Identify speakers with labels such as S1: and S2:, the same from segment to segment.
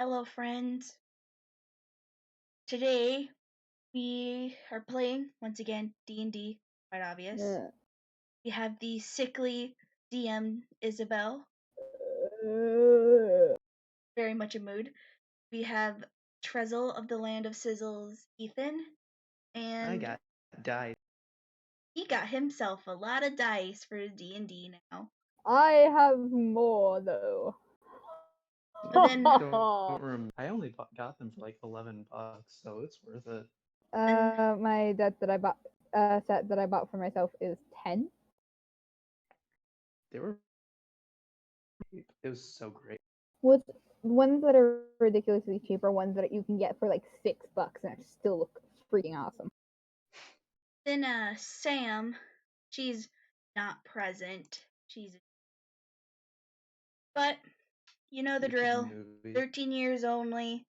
S1: Hello, friends. Today we are playing once again D&D. Quite obvious.
S2: Yeah.
S1: We have the sickly DM Isabel, very much a mood. We have Trezzle of the Land of Sizzles, Ethan,
S3: I
S1: and
S3: got died.
S1: he got himself a lot of dice for D&D now.
S2: I have more though.
S1: But then,
S3: I only got them for like $11, so it's worth it.
S2: My set that I bought for myself is 10.
S3: They were. It was so great.
S2: With ones that are ridiculously cheap are ones that you can get for like $6 and still look freaking awesome.
S1: then Sam, she's not present. But you know the drill. 13 years only.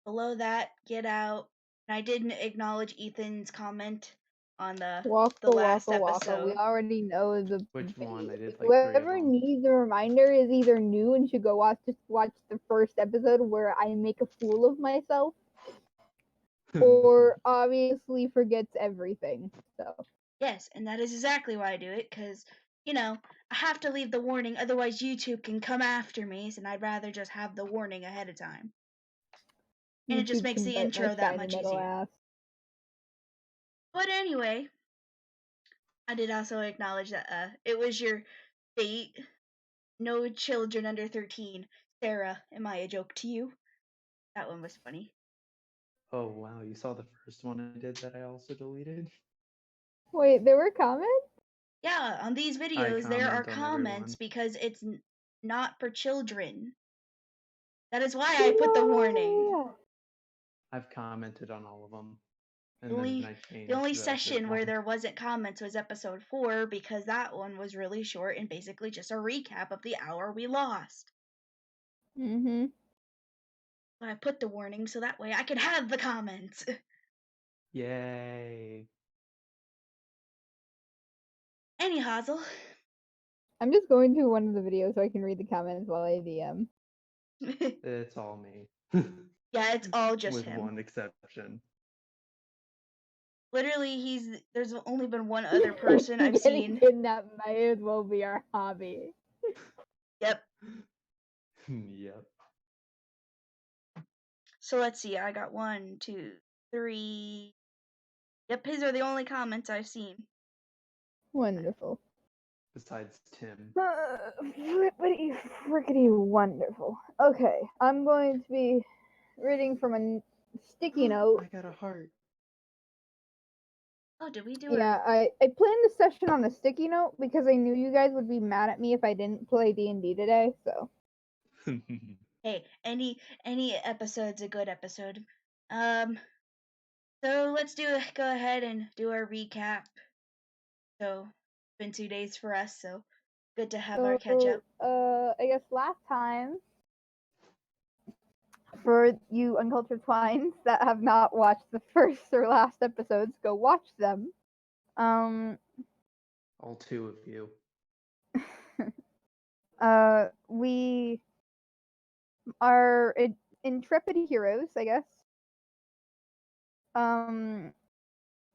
S1: Below that, get out. And I didn't acknowledge Ethan's comment on the last episode.
S2: We already know the.
S3: Which one? I did like
S2: Whoever
S3: 3 of them.
S2: needs a reminder is either new and should go watch the first episode where I make a fool of myself, or obviously forgets everything. So.
S1: Yes, and that is exactly why I do it, because, I have to leave the warning, otherwise YouTube can come after me, and I'd rather just have the warning ahead of time. And it just makes the intro that much easier.
S2: Ass.
S1: But anyway, I did also acknowledge that it was your fate. No children under 13. Sarah, am I a joke to you? That one was funny.
S3: Oh wow, you saw the first one I did that I also deleted?
S2: Wait, there were comments?
S1: Yeah, on these videos there are comments because it's not for children. That is why I put the warning.
S3: I've commented on all of them. And
S1: the only session where there wasn't comments was episode 4, because that one was really short and basically just a recap of the hour we lost.
S2: Mm-hmm.
S1: But I put the warning so that way I could have the comments.
S3: Yay.
S1: Any Hazel.
S2: I'm just going to one of the videos so I can read the comments while I DM.
S3: It's all me.
S1: Yeah, it's all just
S3: with
S1: him.
S3: one exception.
S1: Literally, there's only been one other person I've seen.
S2: Kidnapped may as well be our hobby.
S1: Yep.
S3: Yep.
S1: So let's see. I got 1, 2, 3. Yep, his are the only comments I've seen.
S2: Wonderful.
S3: Besides Tim.
S2: Frickety wonderful. Okay, I'm going to be reading from a sticky note.
S3: I got a heart.
S1: Oh, did we do
S2: it? Yeah, I planned the session on a sticky note because I knew you guys would be mad at me if I didn't play D&D today, so.
S1: Hey, any episode's a good episode. So let's go ahead and do our recap. So, it's been 2 days for us, so good to have our catch up.
S2: I guess last time, for you uncultured swines that have not watched the first or last episodes, go watch them.
S3: All 2 of you.
S2: We are intrepid heroes, I guess.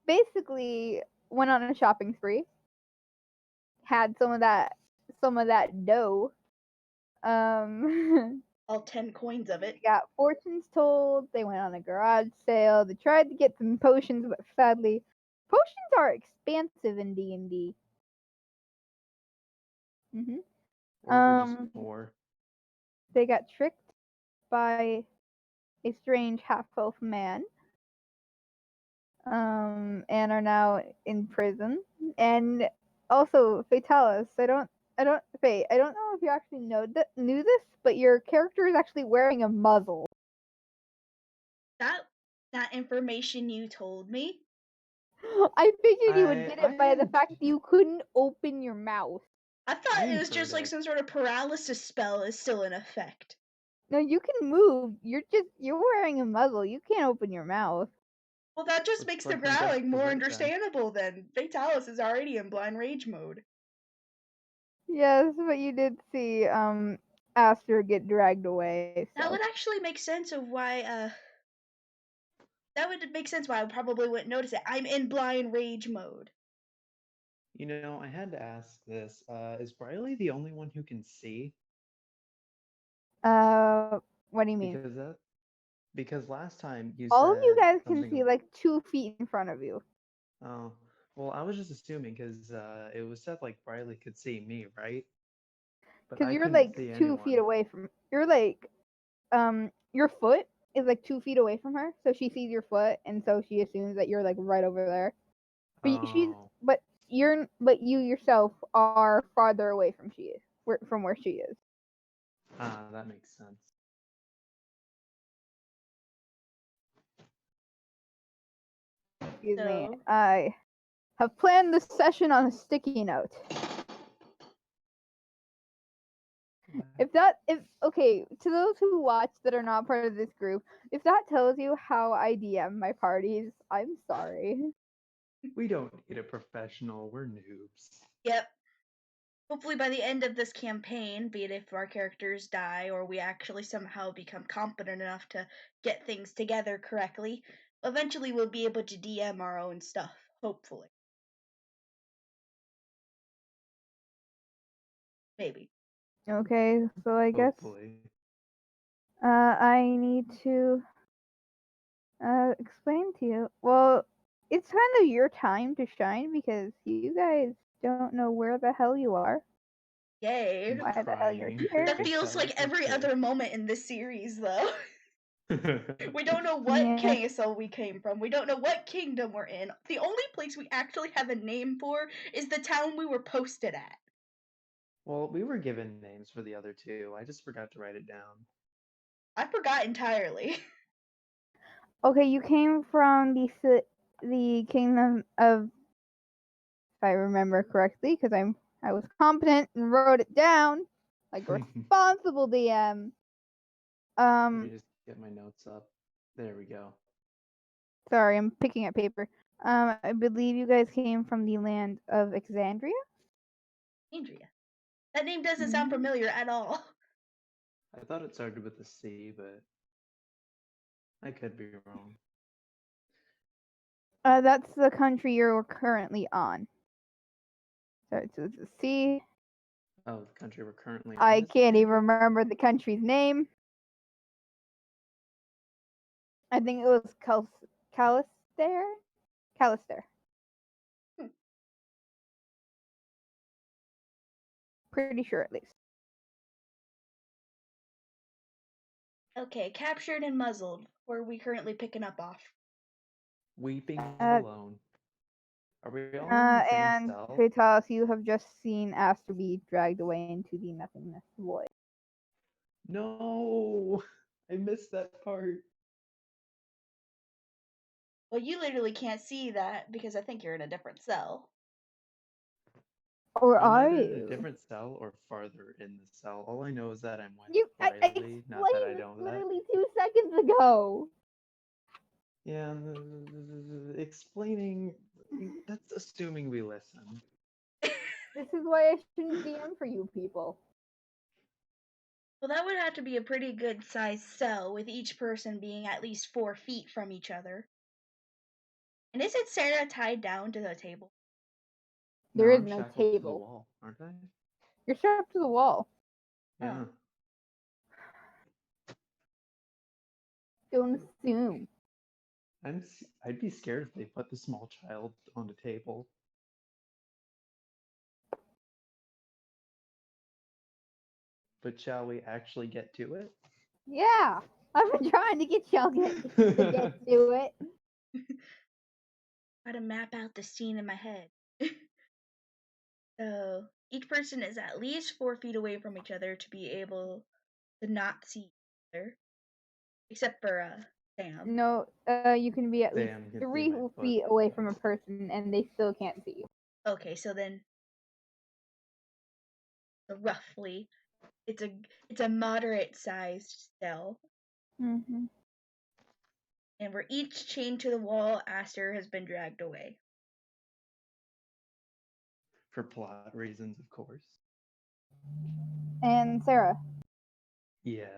S2: Basically went on a shopping spree. Had some of that dough.
S1: All 10 coins of it.
S2: Got fortunes told. They went on a garage sale. They tried to get some potions, but sadly, potions are expensive in D&D.
S3: More.
S2: They got tricked by a strange half-elf man, and are now in prison. And also, Fatalis, I don't know if you actually knew this, but your character is actually wearing a muzzle.
S1: That information you told me?
S2: I figured you would get it by the fact that you couldn't open your mouth.
S1: I thought it was just like some sort of paralysis spell is still in effect.
S2: No, you can move. You're wearing a muzzle. You can't open your mouth.
S1: Well, that just makes the growling more understandable then. Fatalis is already in blind rage mode.
S2: Yes, but you did see Aster get dragged away.
S1: That
S2: So
S1: would actually make sense of why. That would make sense why I probably wouldn't notice it. I'm in blind rage mode.
S3: You know, I had to ask this. Is Briley the only one who can see?
S2: what do you mean?
S3: Because last time you
S2: All of you
S3: said
S2: guys can
S3: something.
S2: see like 2 feet in front of you.
S3: Oh, well, I was just assuming because it was said like Briley could see me, right? But
S2: Because
S3: I
S2: you're
S3: couldn't
S2: like
S3: see
S2: 2 feet
S3: anyone.
S2: away from. You're like your foot is like 2 feet away from her, so she sees your foot, and so she assumes that you're like right over there.
S3: Oh,
S2: But you yourself are farther away from from where she is.
S3: that makes sense.
S2: Excuse me.
S1: So
S2: I have planned this session on a sticky note. If okay, to those who watch that are not part of this group, if that tells you how I DM my parties, I'm sorry.
S3: We don't need a professional. We're noobs.
S1: yep. Hopefully by the end of this campaign, be it if our characters die or we actually somehow become competent enough to get things together correctly, eventually we'll be able to DM our own stuff. Hopefully. Maybe.
S2: Okay, so I guess
S3: Hopefully.
S2: I need to explain to you. Well, it's kind of your time to shine because you guys don't know where the hell you are.
S1: Yay.
S3: I'm
S2: Why the hell you're
S3: crying.
S2: here?
S1: That feels like
S3: Vitalis,
S1: every
S3: okay.
S1: other moment in this series, though. We don't know what
S2: Yeah.
S1: castle we came from. We don't know what kingdom we're in. The only place we actually have a name for is the town we were posted at.
S3: Well, we were given names for the other two. I just forgot to write it down.
S1: I forgot entirely.
S2: Okay, you came from the kingdom of, if I remember correctly, because I was competent and wrote it down like a responsible DM.
S3: Let me
S2: Um,
S3: just get my notes up. There we go.
S2: sorry, I'm picking up paper. I believe you guys came from the land of Exandria.
S1: Andrea. That name doesn't sound
S2: Mhm.
S1: familiar at all.
S3: I thought it started with a C, but I could be wrong.
S2: That's the country you're currently on. So it's a C.
S3: Oh, the country we're currently on
S2: I
S3: is
S2: can't even
S3: Exandria?
S2: remember the country's name. I think it was Calister. Calister.
S1: Hmm.
S2: Pretty sure, at least.
S1: Okay, captured and muzzled. Where are we currently picking up off?
S3: Weeping and
S2: Uh,
S3: alone. Are we all in the same
S2: and
S3: cell?
S2: Kratos, you have just seen Aster be dragged away into the nothingness void.
S3: No! I missed that part.
S1: Well, you literally can't see that because I think you're in a different cell.
S2: Or
S3: I'm
S2: are
S3: either in a
S2: you?
S3: different cell or farther in the cell. All I know is that I'm with
S2: I
S3: Briley. Not that I
S2: explained this
S3: know that.
S2: literally 2 seconds ago.
S3: Yeah, explaining. That's assuming we listen.
S2: This is why I shouldn't DM for you people.
S1: Well, that would have to be a pretty good sized cell with each person being at least 4 feet from each other. And isn't Sarah tied down to the table?
S3: No,
S2: There is
S3: I'm
S2: no
S3: shackled to the
S2: table.
S3: wall, aren't I?
S2: You're strapped to the wall.
S3: Yeah.
S1: Oh.
S2: Don't assume.
S3: I'd be scared if they put the small child on the table. But shall we actually get to it?
S2: Yeah, I've been trying to get y'all to get to it.
S1: Try to map out the scene in my head. So each person is at least 4 feet away from each other to be able to not see each other, except for Sam.
S2: No, you can be at least
S3: Sam can see
S2: three
S3: my foot.
S2: feet away from a person, and they still can't see you.
S1: Okay, so then, so roughly, it's a it's a moderate sized cell,
S2: Mm-hmm.
S1: and we're each chained to the wall. Aster has been dragged away.
S3: For plot reasons, of course.
S2: And Sarah.
S3: Yes.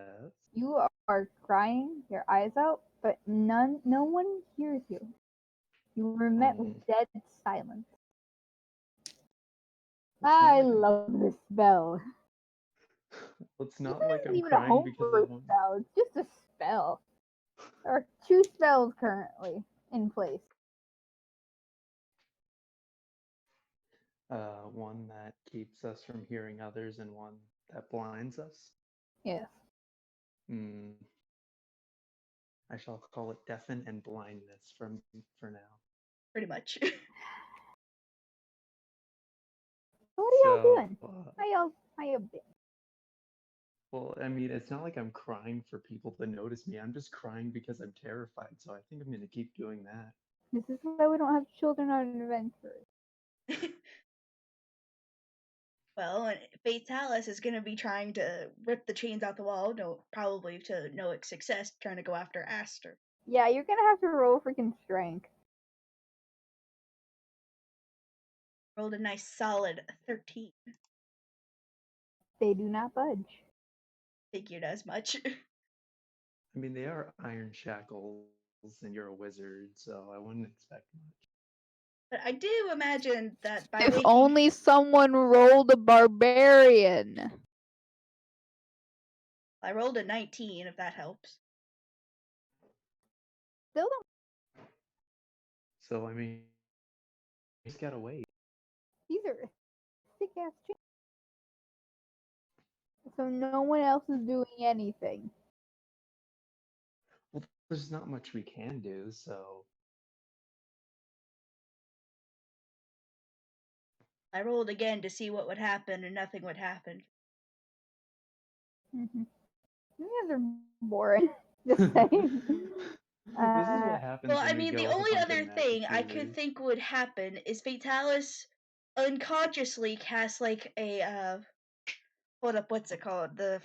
S2: You are crying your eyes out, but no one hears you. You were met with
S3: Oh,
S2: dead silence.
S3: it's not
S2: I
S3: like I'm.
S2: love this spell.
S3: It's
S2: This
S3: not like
S2: isn't
S3: I'm
S2: even a
S3: crying because I
S2: homebrew
S3: want.
S2: spell. It's just a spell. There are 2 spells currently in place.
S3: One that keeps us from hearing others and one that blinds us.
S2: Yes.
S3: Hmm. I shall call it deafen and blindness for now.
S1: Pretty much.
S2: So what are y'all
S3: So,
S2: doing? How y'all been?
S3: well, I mean, it's not like I'm crying for people to notice me. I'm just crying because I'm terrified. So I think I'm gonna keep doing that.
S2: This is why we don't have children on adventures.
S1: Well, and Fatalis is going to be trying to rip the chains out the wall, no, probably to no success, trying to go after Aster.
S2: Yeah, you're gonna have to roll freaking strength.
S1: Rolled a nice solid 13.
S2: They do not budge.
S1: Figured as much.
S3: I mean, they are iron shackles, and you're a wizard, so I wouldn't expect much.
S1: But I do imagine that by
S2: If
S1: waking.
S2: only someone rolled a barbarian.
S1: I rolled a 19, if that helps.
S2: Still don't.
S3: So I mean, you just gotta wait.
S2: These are sick ass chicks. So no one else is doing anything.
S3: Well, there's not much we can do, so
S1: I rolled again to see what would happen, and nothing would happen.
S2: Mm-hmm. You guys are boring. Just
S3: this
S2: saying.
S3: is what happens
S1: Well, I
S3: when we
S1: mean, the
S3: go
S1: only
S3: hunt
S1: other
S3: in magic
S1: thing I could
S3: users.
S1: think would happen is Fatalis unconsciously cast like a hold up, what's it called? The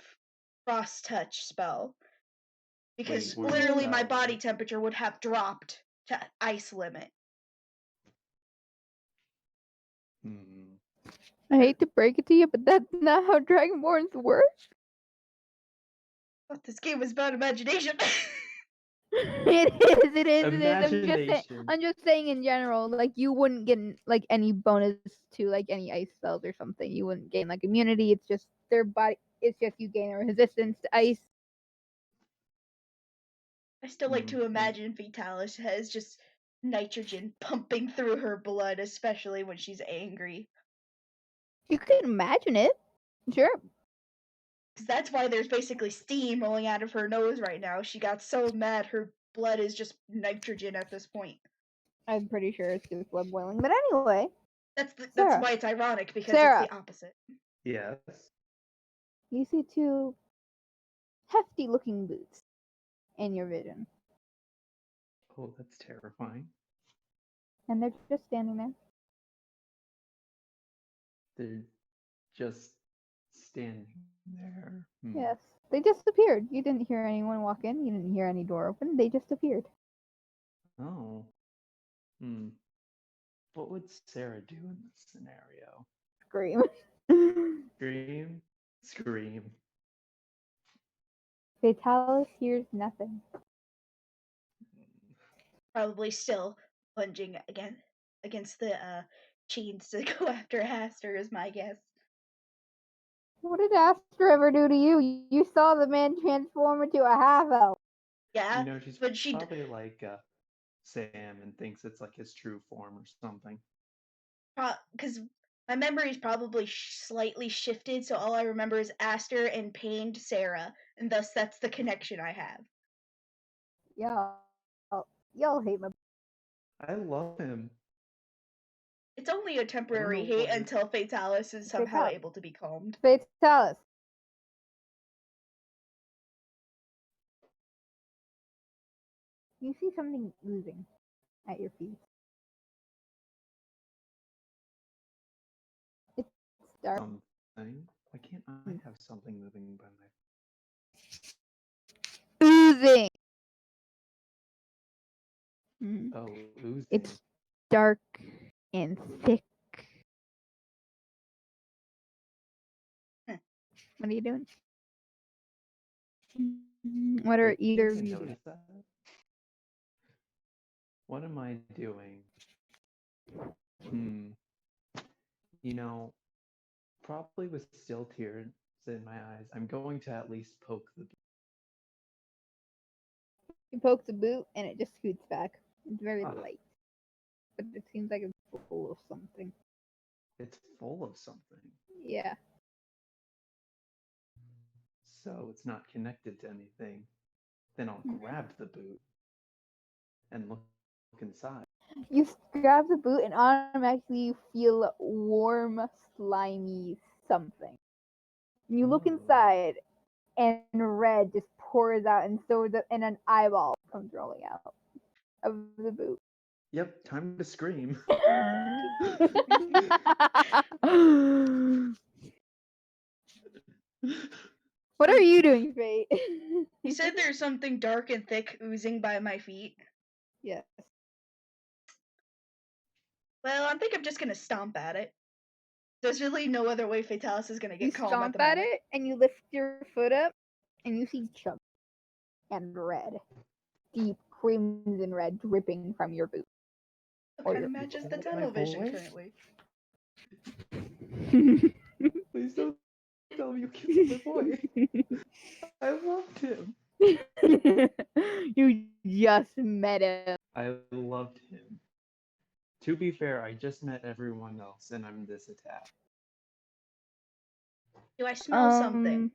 S1: frost touch spell.
S3: Wait,
S1: Because
S3: were you
S1: literally my
S3: spell,
S1: body
S3: right?
S1: temperature would have dropped to ice limit.
S3: Hmm.
S2: I hate to break it to you, but that's not how Dragonborns work.
S1: But this game is about imagination.
S2: It is.
S3: Imagination.
S2: I'm just saying in general, like you wouldn't get like any bonus to like any ice spells or something. You wouldn't gain like immunity. It's just their body. It's just you gain a resistance to ice.
S1: I still like
S3: Hmm.
S1: to imagine Fatalis has just nitrogen pumping through her blood, especially when she's angry.
S2: You can imagine it. Sure.
S1: Because that's why there's basically steam rolling out of her nose right now. She got so mad her blood is just nitrogen at this point.
S2: I'm pretty sure it's just blood boiling. But anyway,
S1: That's
S2: Sarah.
S1: why it's ironic because it's
S2: Sarah,
S1: the opposite.
S3: Yes.
S2: you see 2 hefty looking boots in your vision.
S3: Oh, that's terrifying.
S2: And they're just standing there.
S3: They're just standing there. Hmm.
S2: Yes. They just appeared. You didn't hear anyone walk in. You didn't hear any door open. They just appeared.
S3: Oh. Hmm. What would Sarah do in this scenario?
S2: Scream.
S3: Scream? Scream.
S2: Fatalis hears nothing.
S1: Probably still plunging against the chains to go after Aster is my guess.
S2: What did Aster ever do to you? You saw the man transform into a half elf.
S1: Yeah,
S3: She's
S1: but she
S3: probably like Sam and thinks it's like his true form or something.
S1: because my memory's probably slightly shifted, so all I remember is Aster and pained Sarah, and thus that's the connection I have.
S2: Y'all hate my.
S3: I love him.
S1: It's only a
S3: I don't
S1: temporary
S3: know
S1: hate
S3: why.
S1: until Fatalis is somehow
S2: Fatalis.
S1: able to be calmed.
S2: Fatalis. You see something oozing at your feet. It's dark.
S3: Something. Why can't I have something moving by my.
S2: Oozing.
S3: Oh, oozing.
S2: It's dark and thick.
S1: Huh.
S2: What are you doing? What are
S3: Wait,
S2: either
S3: didn't
S2: of
S3: I
S2: you doing?
S3: notice that? What am I doing? You know, probably with still tears in my eyes, I'm going to at least poke the.
S2: You poke the boot and it just scoots back. It's very
S3: Ah,
S2: light, but it seems like it's full of something.
S3: it's full of something.
S2: Yeah.
S3: So it's not connected to anything. Then I'll grab the boot and look inside.
S2: You grab the boot and automatically you feel warm, slimy something. You look
S3: Oh.
S2: inside and red just pours out and and an eyeball comes rolling out of the boot.
S3: Yep, time to scream.
S2: What are you doing, Fate?
S1: You said there's something dark and thick oozing by my feet.
S2: Yes.
S1: Well, I think I'm just gonna stomp at it. There's really no other way Fatalis is gonna
S2: You
S1: get calm at
S2: stomp
S1: the
S2: at
S1: moment.
S2: it and you lift your foot up and you see chunk and red. Deep crimson red dripping from your boot.
S1: What kind
S2: your
S1: of matches the
S3: My
S1: tunnel vision
S3: boy?
S1: currently?
S3: Please don't tell me you killed my boy. I loved him.
S2: You just met him.
S3: I loved him. To be fair, I just met everyone else and I'm this attacked.
S1: Do I smell something?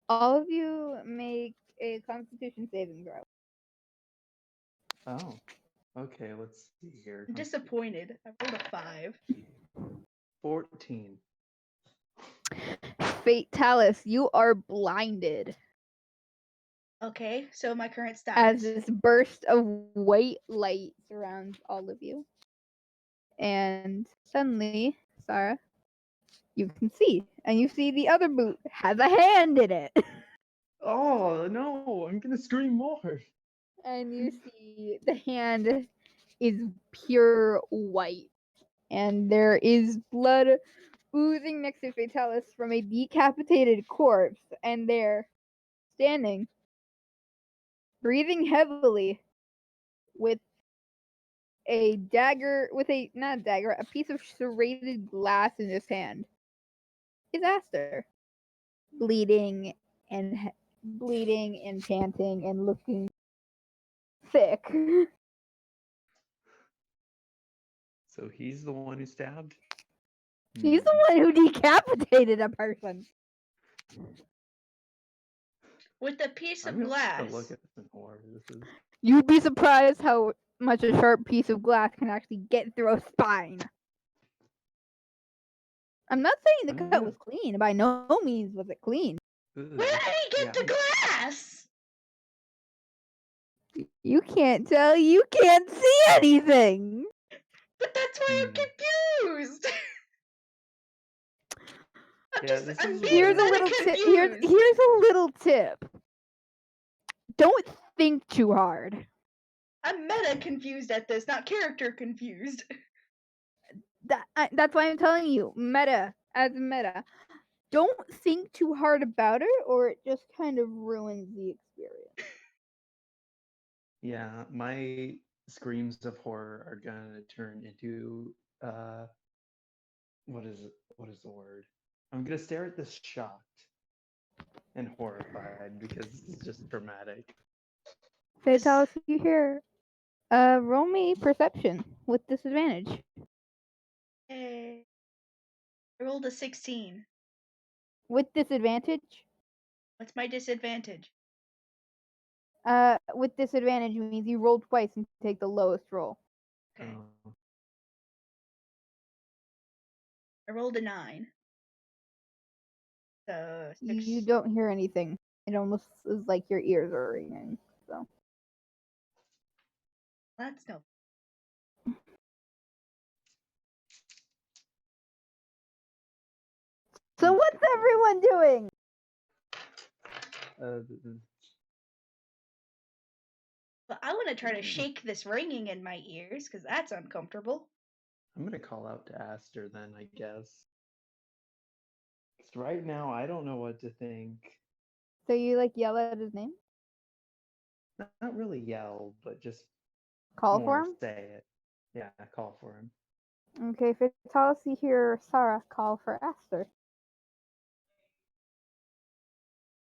S2: All of you make a Constitution saving throw.
S3: Oh. Okay, let's see here.
S1: I'm disappointed. I rolled a 5.
S3: 14.
S2: Fatalis, you are blinded
S1: Okay, so my current
S2: as
S1: status.
S2: this burst of white light surrounds all of you. And suddenly, Sarah, you can see. And you see the other boot has a hand in it.
S3: Oh no, I'm gonna scream more.
S2: And you see the hand is pure white. And there is blood oozing next to Fatalis from a decapitated corpse. And there, standing, breathing heavily, with a dagger, not a dagger, a piece of serrated glass in his hand, is Aster, bleeding and panting and looking sick.
S3: So he's the one who stabbed?
S2: He's the one who decapitated a person.
S1: With a piece of
S3: I'm gonna
S1: glass.
S3: look at this in horror. This is
S2: You'd be surprised how much a sharp piece of glass can actually get through a spine. I'm not saying the cut was clean. By no means was it clean.
S1: Where did he get the glass?
S2: You can't tell. You can't see anything.
S1: But that's why I'm confused. I'm being
S2: Here's a
S1: meta
S2: little tip.
S1: confused.
S2: Here's a little tip. Don't think too hard.
S1: I'm meta confused at this, not character confused.
S2: That's why I'm telling you, meta as meta. Don't think too hard about it, or it just kind of ruins the experience.
S3: Yeah, my screams of horror are gonna turn into what is the word? I'm gonna stare at this shocked and horrified because this is just dramatic.
S2: Fatalis, you hear? Roll me perception with disadvantage.
S1: Hey. I rolled a 16.
S2: With disadvantage?
S1: What's my disadvantage?
S2: With disadvantage means you roll twice and take the lowest roll.
S1: Okay. I rolled a 9. So 6.
S2: You don't hear anything. It almost is like your ears are ringing. So
S1: That's no.
S2: So what's everyone doing?
S1: But I want to try to shake this ringing in my ears because that's uncomfortable.
S3: I'm gonna call out to Aster then, I guess. 'Cause right now I don't know what to think.
S2: So you like yell out his name?
S3: Not really yell, but just
S2: Call for
S3: more
S2: him?
S3: say it. Yeah, call for him.
S2: Okay, Vitalis, you hear Sarah call for Aster.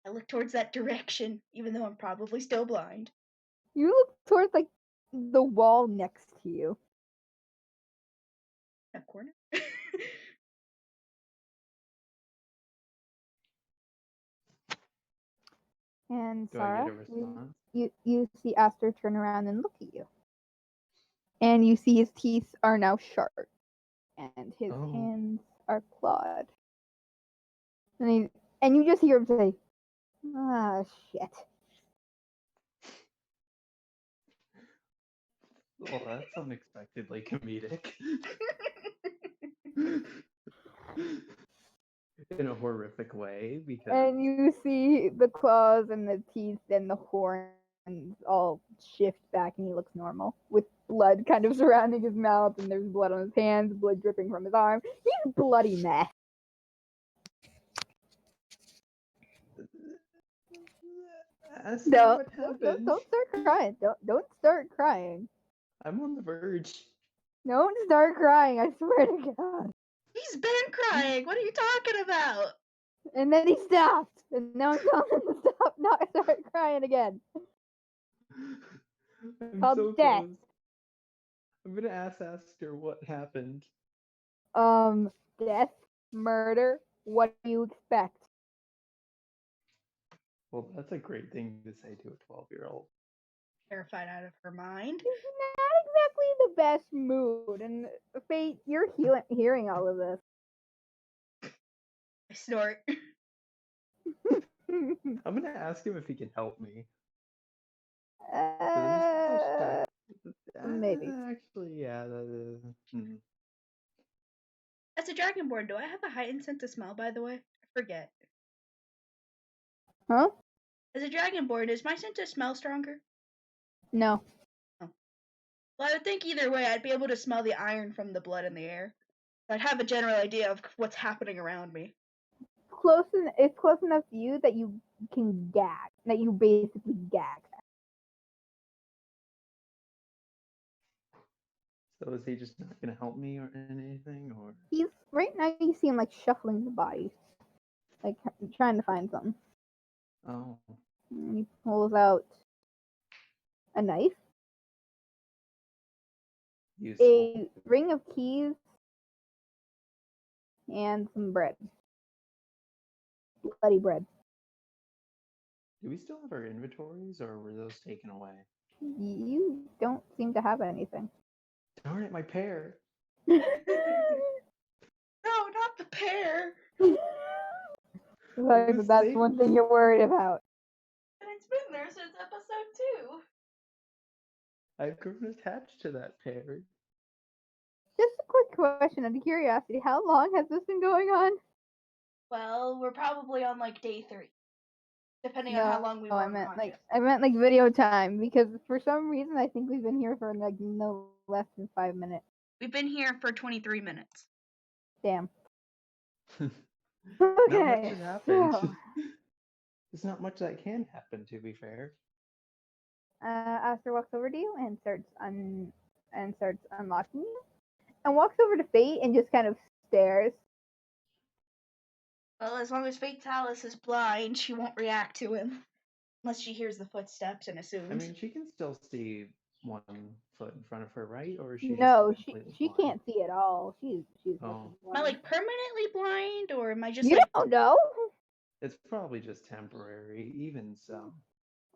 S1: I look towards that direction, even though I'm probably still blind.
S2: You look towards like the wall next to you.
S1: That corner.
S2: And
S3: Do I get
S2: Sarah,
S3: a response?
S2: you see Aster turn around and look at you. And you see his teeth are now sharp. And his
S3: Oh.
S2: hands are clawed. And you just hear him say, "Ah, shit."
S3: Well, that's unexpectedly comedic. In a horrific way, because
S2: And you see the claws and the teeth and the horns all shift back, and he looks normal, with blood kind of surrounding his mouth, and there's blood on his hands, blood dripping from his arm. He's a bloody mess.
S3: ask me
S2: No,
S3: what happened.
S2: don't start crying. Don't start crying.
S3: I'm on the verge.
S2: Don't start crying. I swear to God.
S1: He's been crying. What are you talking about?
S2: And then he stopped, and now I'm telling him to stop, not start crying again.
S3: I'm
S2: Called
S3: so
S2: death.
S3: close. I'm gonna ask Aster what happened.
S2: Death, murder. What do you expect?
S3: Well, that's a great thing to say to a 12-year-old.
S1: Terrified out of her mind.
S2: He's not exactly the best mood, and Fate, you're hearing all of this.
S1: I snort.
S3: I'm gonna ask him if he can help me.
S2: Maybe.
S3: Actually, yeah.
S1: As a dragonborn, do I have a heightened sense of smell, by the way? I forget.
S2: Huh?
S1: As a dragonborn, is my sense of smell stronger?
S2: No.
S1: Oh. Well, I would think either way, I'd be able to smell the iron from the blood in the air. I'd have a general idea of what's happening around me.
S2: It's close enough to you that you can gag. That you basically gag.
S3: So is he just not gonna help me or anything, or?
S2: He's right now. You see him like shuffling the body, like trying to find something.
S3: Oh.
S2: And he pulls out a knife,
S3: Useful.
S2: a ring of keys, and some bread. Bloody bread.
S3: Do we still have our inventories, or were those taken away?
S2: You don't seem to have anything.
S3: Darn it, my pear.
S1: No, not the pear.
S2: Like, that's one thing you're worried about.
S1: And it's been there since episode 2.
S3: I've grown attached to that pear.
S2: Just a quick question out of curiosity. How long has this been going on?
S1: Well, we're probably on like day 3. Depending on how long we were unconscious.
S2: I meant like video time, because for some reason I think we've been here for like no less than 5 minutes.
S1: We've been here for 23 minutes.
S2: Damn.
S3: Not
S2: Okay.
S3: much has happened.
S2: So,
S3: There's not much that can happen, to be fair.
S2: Aster walks over to you and starts unlocking you, and walks over to Fate and just kind of stares.
S1: Well, as long as Fatalis is blind, she won't react to him. Unless she hears the footsteps and assumes.
S3: I mean, she can still see one foot in front of her, right? Or is she
S2: No,
S3: just completely
S2: she
S3: blind?
S2: can't see at all. She's
S3: Oh.
S1: Am I like permanently blind, or am I just
S2: you
S1: like?
S2: don't know,
S3: It's probably just temporary, even so.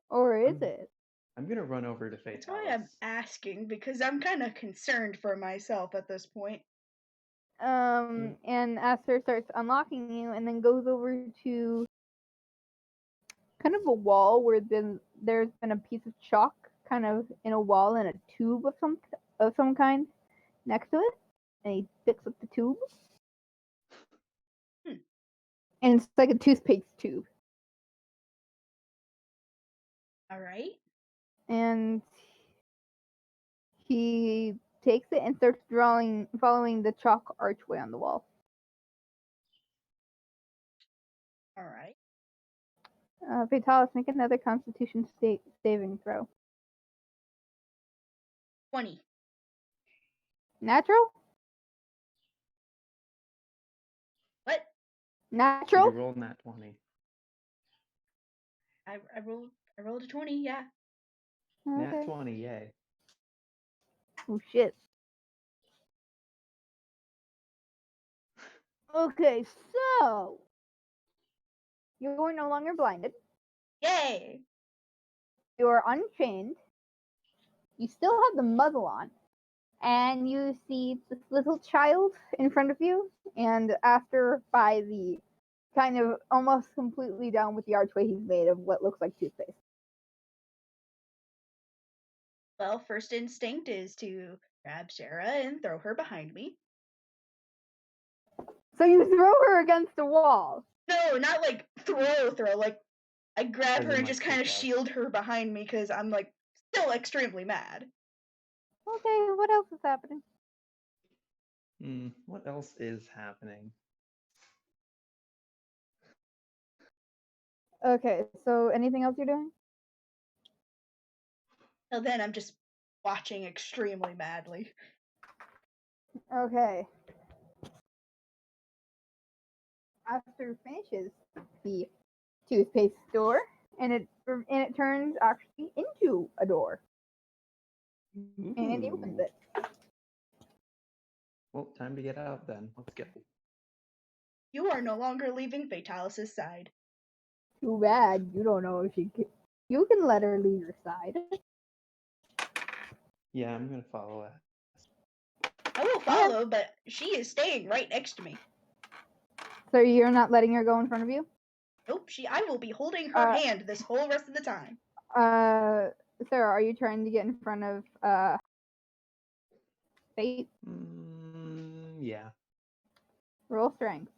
S2: or is it?
S3: I'm gonna run over to Fatalis.
S1: That's why I'm asking, because I'm kind of concerned for myself at this point.
S2: And Aster starts unlocking you, and then goes over to kind of a wall where there's been a piece of chalk kind of in a wall and a tube of some kind next to it, and he picks up the tube. And it's like a toothpaste tube.
S1: All right.
S2: And he takes it and starts following the chalk archway on the wall.
S1: All right.
S2: Vitalis, make another Constitution saving throw.
S1: 20.
S2: Natural?
S1: What?
S3: Did
S2: Natural?
S3: you roll nat 20?
S1: I rolled a 20, yeah.
S3: Nat
S2: Okay.
S3: 20, yay.
S2: Oh shit. Okay, so you're no longer blinded.
S1: Yay!
S2: You are unchained. You still have the muzzle on. And you see this little child in front of you, and after by the kind of almost completely down with the archway he's made of what looks like toothpaste.
S1: Well, first instinct is to grab Sarah and throw her behind me.
S2: So you throw her against the wall.
S1: No, not like throw. Like I grab
S3: As
S1: her
S3: in,
S1: and
S3: like,
S1: just kind of
S3: kick ass.
S1: shield her behind me because I'm like still extremely mad.
S2: Okay, what else is happening?
S3: What else is happening?
S2: Okay, so anything else you're doing?
S1: Till then, I'm just watching extremely madly.
S2: Okay. After finishes the toothpaste door, and it turns actually into a door, and it opens
S3: Ooh.
S2: it.
S3: Well, time to get out then. Let's go.
S1: You are no longer leaving Fatalis' side.
S2: Too bad you don't know if she can. You can let her leave your side.
S3: Yeah, I'm gonna follow it.
S1: I will follow, but she is staying right next to me.
S2: So you're not letting her go in front of you?
S1: Nope, I will be holding her hand this whole rest of the time.
S2: Sarah, are you trying to get in front of Fate?
S3: Yeah.
S2: Roll strength.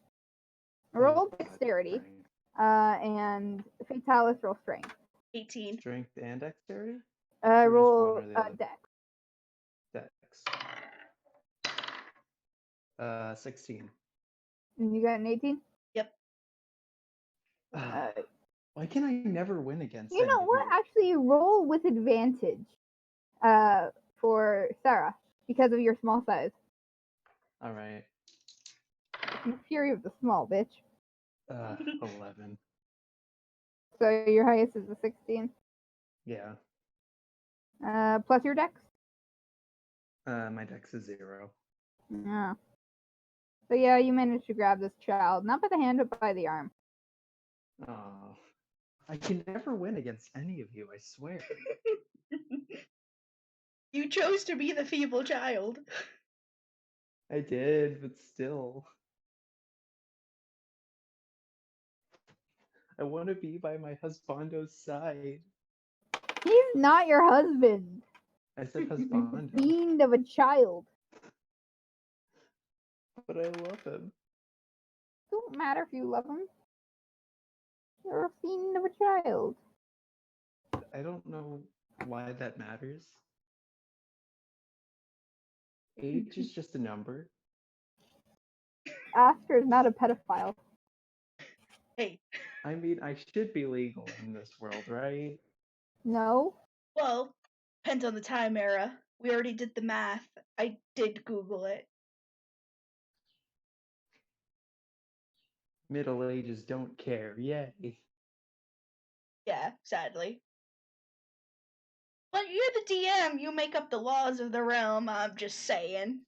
S3: Oh,
S2: Roll
S3: God,
S2: dexterity.
S3: strength.
S2: And Fatalis roll strength.
S1: 18.
S3: Strength and dexterity? Or just
S2: Roll
S3: one or the other?
S2: dex.
S3: Dex. 16.
S2: And you got an 18?
S1: Yep.
S3: Why can I never win against
S2: You
S3: any
S2: know
S3: of
S2: what?
S3: you?
S2: Actually, roll with advantage for Sarah because of your small size.
S3: All right.
S2: The fury of the small, bitch.
S3: 11.
S2: So your highest is a 16.
S3: Yeah.
S2: Plus your dex?
S3: My dex is 0.
S2: Yeah. So yeah, you managed to grab this child, not by the hand, but by the arm.
S3: Oh, I can never win against any of you, I swear.
S1: You chose to be the feeble child.
S3: I did, but still. I want to be by my husbando's side.
S2: He's not your husband.
S3: I said
S2: He's a
S3: husbando,
S2: fiend of a child.
S3: but I love him.
S2: Don't matter if you love him. You're a fiend of a child.
S3: I don't know why that matters. Age is just a number.
S2: Aster is not a pedophile.
S1: Hey.
S3: I mean, I should be legal in this world, right?
S2: No.
S1: Well, depends on the time era. We already did the math. I did Google it.
S3: Middle ages don't care, yay.
S1: Yeah, sadly. But you're the DM. You make up the laws of the realm. I'm just saying.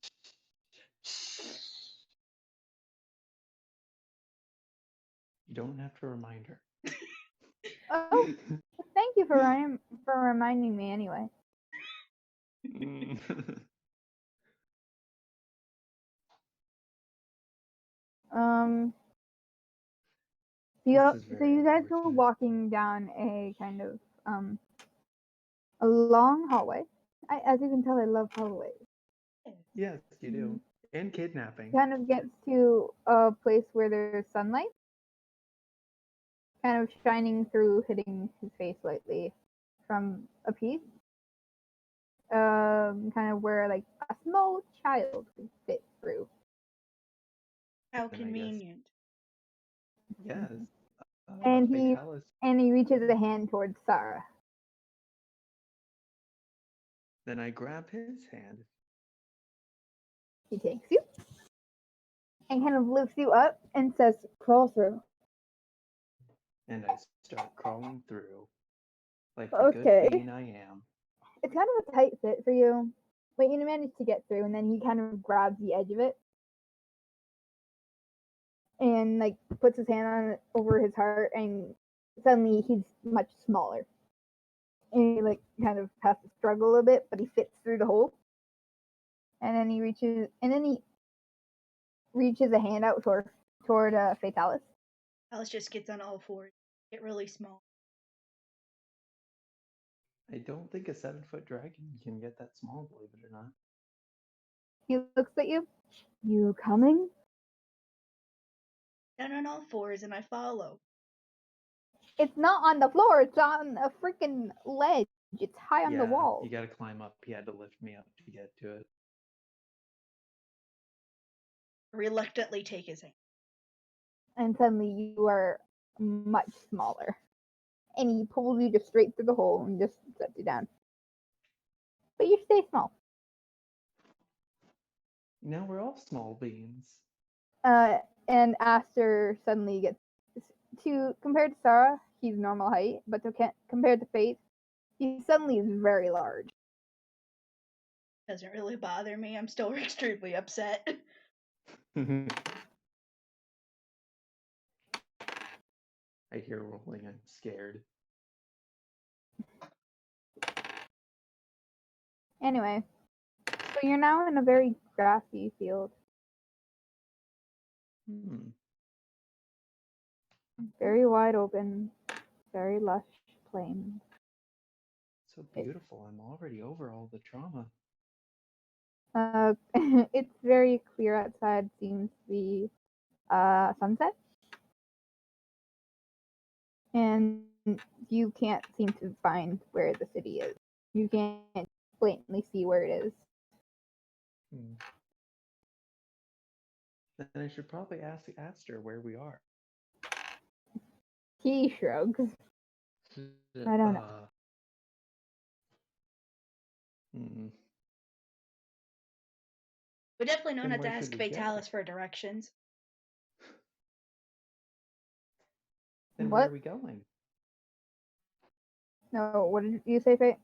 S3: You don't have to remind her.
S2: Oh, thank you for reminding me anyway. So you guys go walking down a kind of a long hallway. As you can tell, I love hallways.
S3: Yes, you do. And kidnapping.
S2: Kind of gets to a place where there's sunlight, kind of shining through, hitting his face lightly from a piece. Kind of where like a small child could fit through.
S1: How
S3: And I guess,
S1: convenient.
S3: yes.
S2: and
S3: Fatalis.
S2: he reaches a hand towards Sarah.
S3: Then I grab his hand.
S2: He takes you and kind of lifts you up and says, "Crawl through."
S3: And I start crawling through. Like the
S2: Okay.
S3: good bean I am.
S2: It's kind of a tight fit for you, but you manage to get through, and then he kind of grabs the edge of it and like puts his hand on it over his heart, and suddenly he's much smaller. And he like kind of has to struggle a bit, but he fits through the hole. And then he reaches a hand out toward Fatalis.
S1: Alice just gets on all fours, get really small.
S3: I don't think a 7-foot dragon can get that small, believe it or not.
S2: He looks at you. "You coming?"
S1: Down on all fours and I follow.
S2: It's not on the floor. It's on a freaking ledge. It's high on the wall.
S3: You gotta climb up. He had to lift me up to get to it.
S1: Reluctantly take his hand.
S2: And suddenly you are much smaller. And he pulls you just straight through the hole and just sets you down. But you stay small.
S3: Now we're all small beans.
S2: And Aster suddenly gets compared to Sarah, he's normal height, but compared to Faith, he suddenly is very large.
S1: Doesn't really bother me. I'm still extremely upset.
S3: I hear rolling. I'm scared.
S2: Anyway, so you're now in a very grassy field. Very wide open, very lush plain.
S3: So beautiful. I'm already over all the trauma.
S2: It's very clear outside. Seems to be sunset, and you can't seem to find where the city is. You can't blatantly see where it is.
S3: Then I should probably ask Aster where we are.
S2: He shrugs. I don't know.
S1: We definitely know
S3: Then
S1: not to
S3: where
S1: ask
S3: should we go?
S1: Fatalis for directions.
S3: Then
S2: What?
S3: where are we going?
S2: No, what did you say, Fate?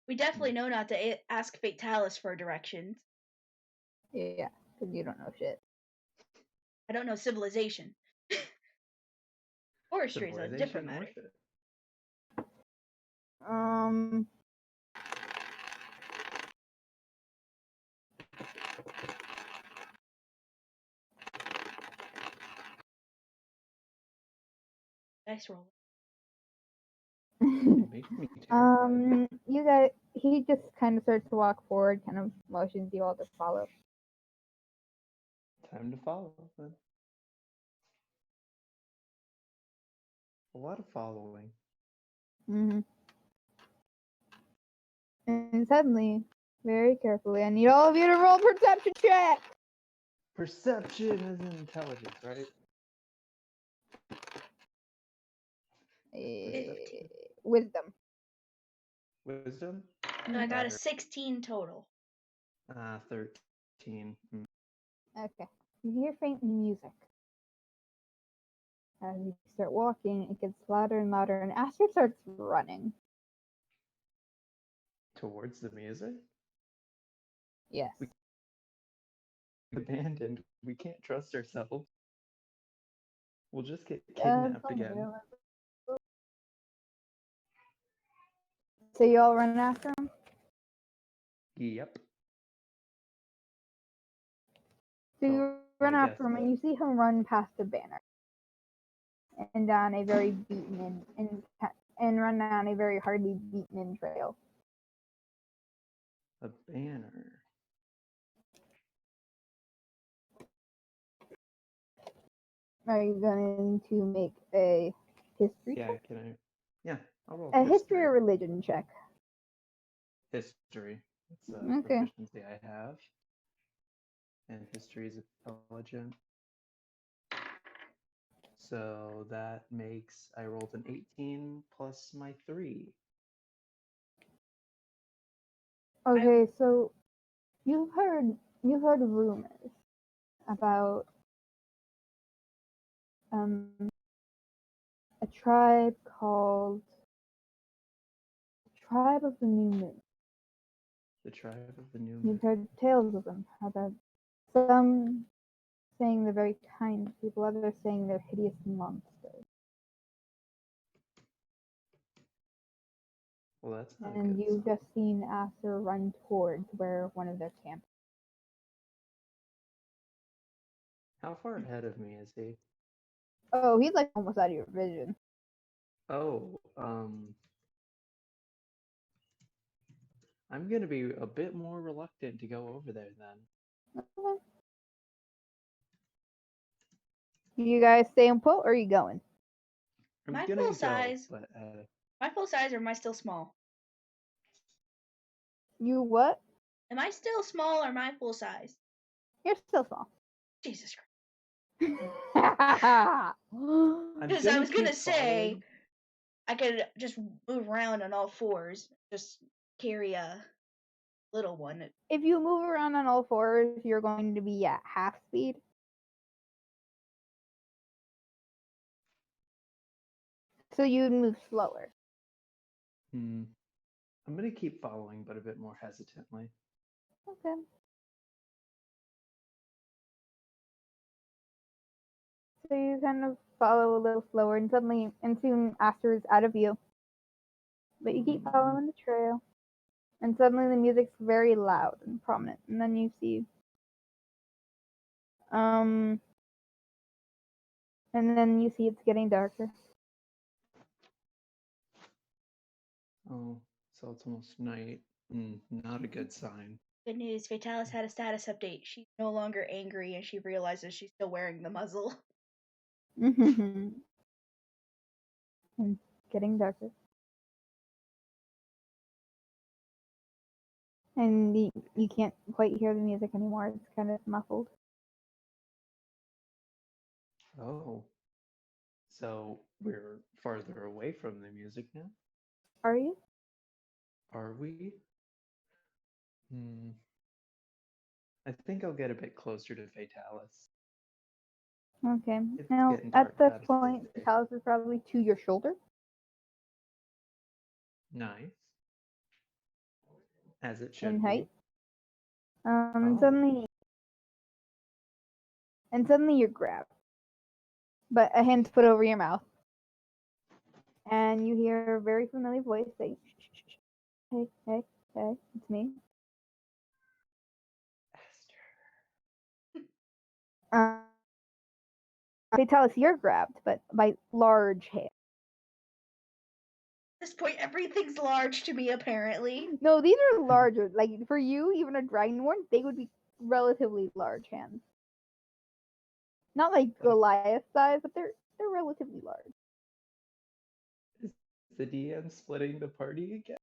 S1: We definitely know not to ask Fatalis for directions.
S2: Yeah, because you don't know shit.
S1: I don't know civilization. Forestry is a different matter. Dice roll.
S3: It makes me terrified.
S2: He just kind of starts to walk forward, kind of motions you all to follow.
S3: Time to follow then. A lot of following.
S2: Mm-hmm. And suddenly, very carefully, I need all of you to roll perception check.
S3: Perception is intelligence, right?
S2: Wisdom.
S3: Wisdom?
S1: And I got a 16 total.
S3: 13.
S2: Okay. You hear faint music. As you start walking, it gets louder and louder, and Aster starts running.
S3: Towards the music?
S2: Yes.
S3: Abandoned. We can't trust ourselves. We'll just get kidnapped again.
S2: So you all run after him?
S3: Yep.
S2: So you run after him, and you see him run past a banner, and down a very beaten and run down a very hardly beaten trail.
S3: A banner.
S2: Are you going to make a history check?
S3: I'll roll
S2: a history or religion check?
S3: History. It's a proficiency I have. And history is intelligent. So that makes I rolled an 18 plus my 3.
S2: Okay, so you've heard rumors about a tribe called Tribe of the New Moon.
S3: The tribe of the new moon.
S2: You've heard tales of them. How that some saying they're very kind people, others saying they're hideous monsters.
S3: Well, that's not a
S2: And
S3: good
S2: you've
S3: sign.
S2: just seen Aster run towards where one of their camps.
S3: How far ahead of me is he?
S2: Oh, he's like almost out of your vision.
S3: Oh, I'm gonna be a bit more reluctant to go over there then.
S2: Okay. You guys staying put or are you going?
S3: I'm
S1: My
S3: gonna
S1: full
S3: go,
S1: size.
S3: but
S1: My full size, or am I still small?
S2: You what?
S1: Am I still small or am I full size?
S2: You're still small.
S1: Jesus Christ.
S3: I'm
S1: Because I
S3: gonna
S1: was gonna
S3: keep
S1: say
S3: following.
S1: I could just move around on all fours, just carry a little one.
S2: If you move around on all fours, you're going to be at half speed. So you'd move slower.
S3: Hmm. I'm gonna keep following, but a bit more hesitantly.
S2: Okay. So you kind of follow a little slower, and soon Aster is out of view. But you keep following the trail, and suddenly the music's very loud and prominent, and then you see, it's getting darker.
S3: Oh, so it's almost night. Not a good sign.
S1: Good news, Fatalis had a status update. She's no longer angry and she realizes she's still wearing the muzzle.
S2: And getting darker. And you can't quite hear the music anymore. It's kind of muffled.
S3: Oh, so we're farther away from the music now?
S2: Are you?
S3: Are we? Hmm. I think I'll get a bit closer to Fatalis.
S2: Okay.
S3: It's
S2: Now,
S3: getting
S2: at
S3: dark,
S2: this
S3: gotta
S2: point,
S3: say.
S2: Talis is probably to your shoulder.
S3: Nice. As it
S2: In
S3: should
S2: height.
S3: be.
S2: And
S3: Oh,
S2: suddenly you're grabbed, but a hand's put over your mouth, and you hear a very familiar voice say, "Hey, hey, hey, it's me."
S3: Esther.
S2: Uh, they tell us you're grabbed, but by large hands.
S1: At this point, everything's large to me, apparently.
S2: No, these are larger. Like for you, even a dragonborn, they would be relatively large hands. Not like Goliath size, but they're relatively large.
S3: Is the DM splitting the party again?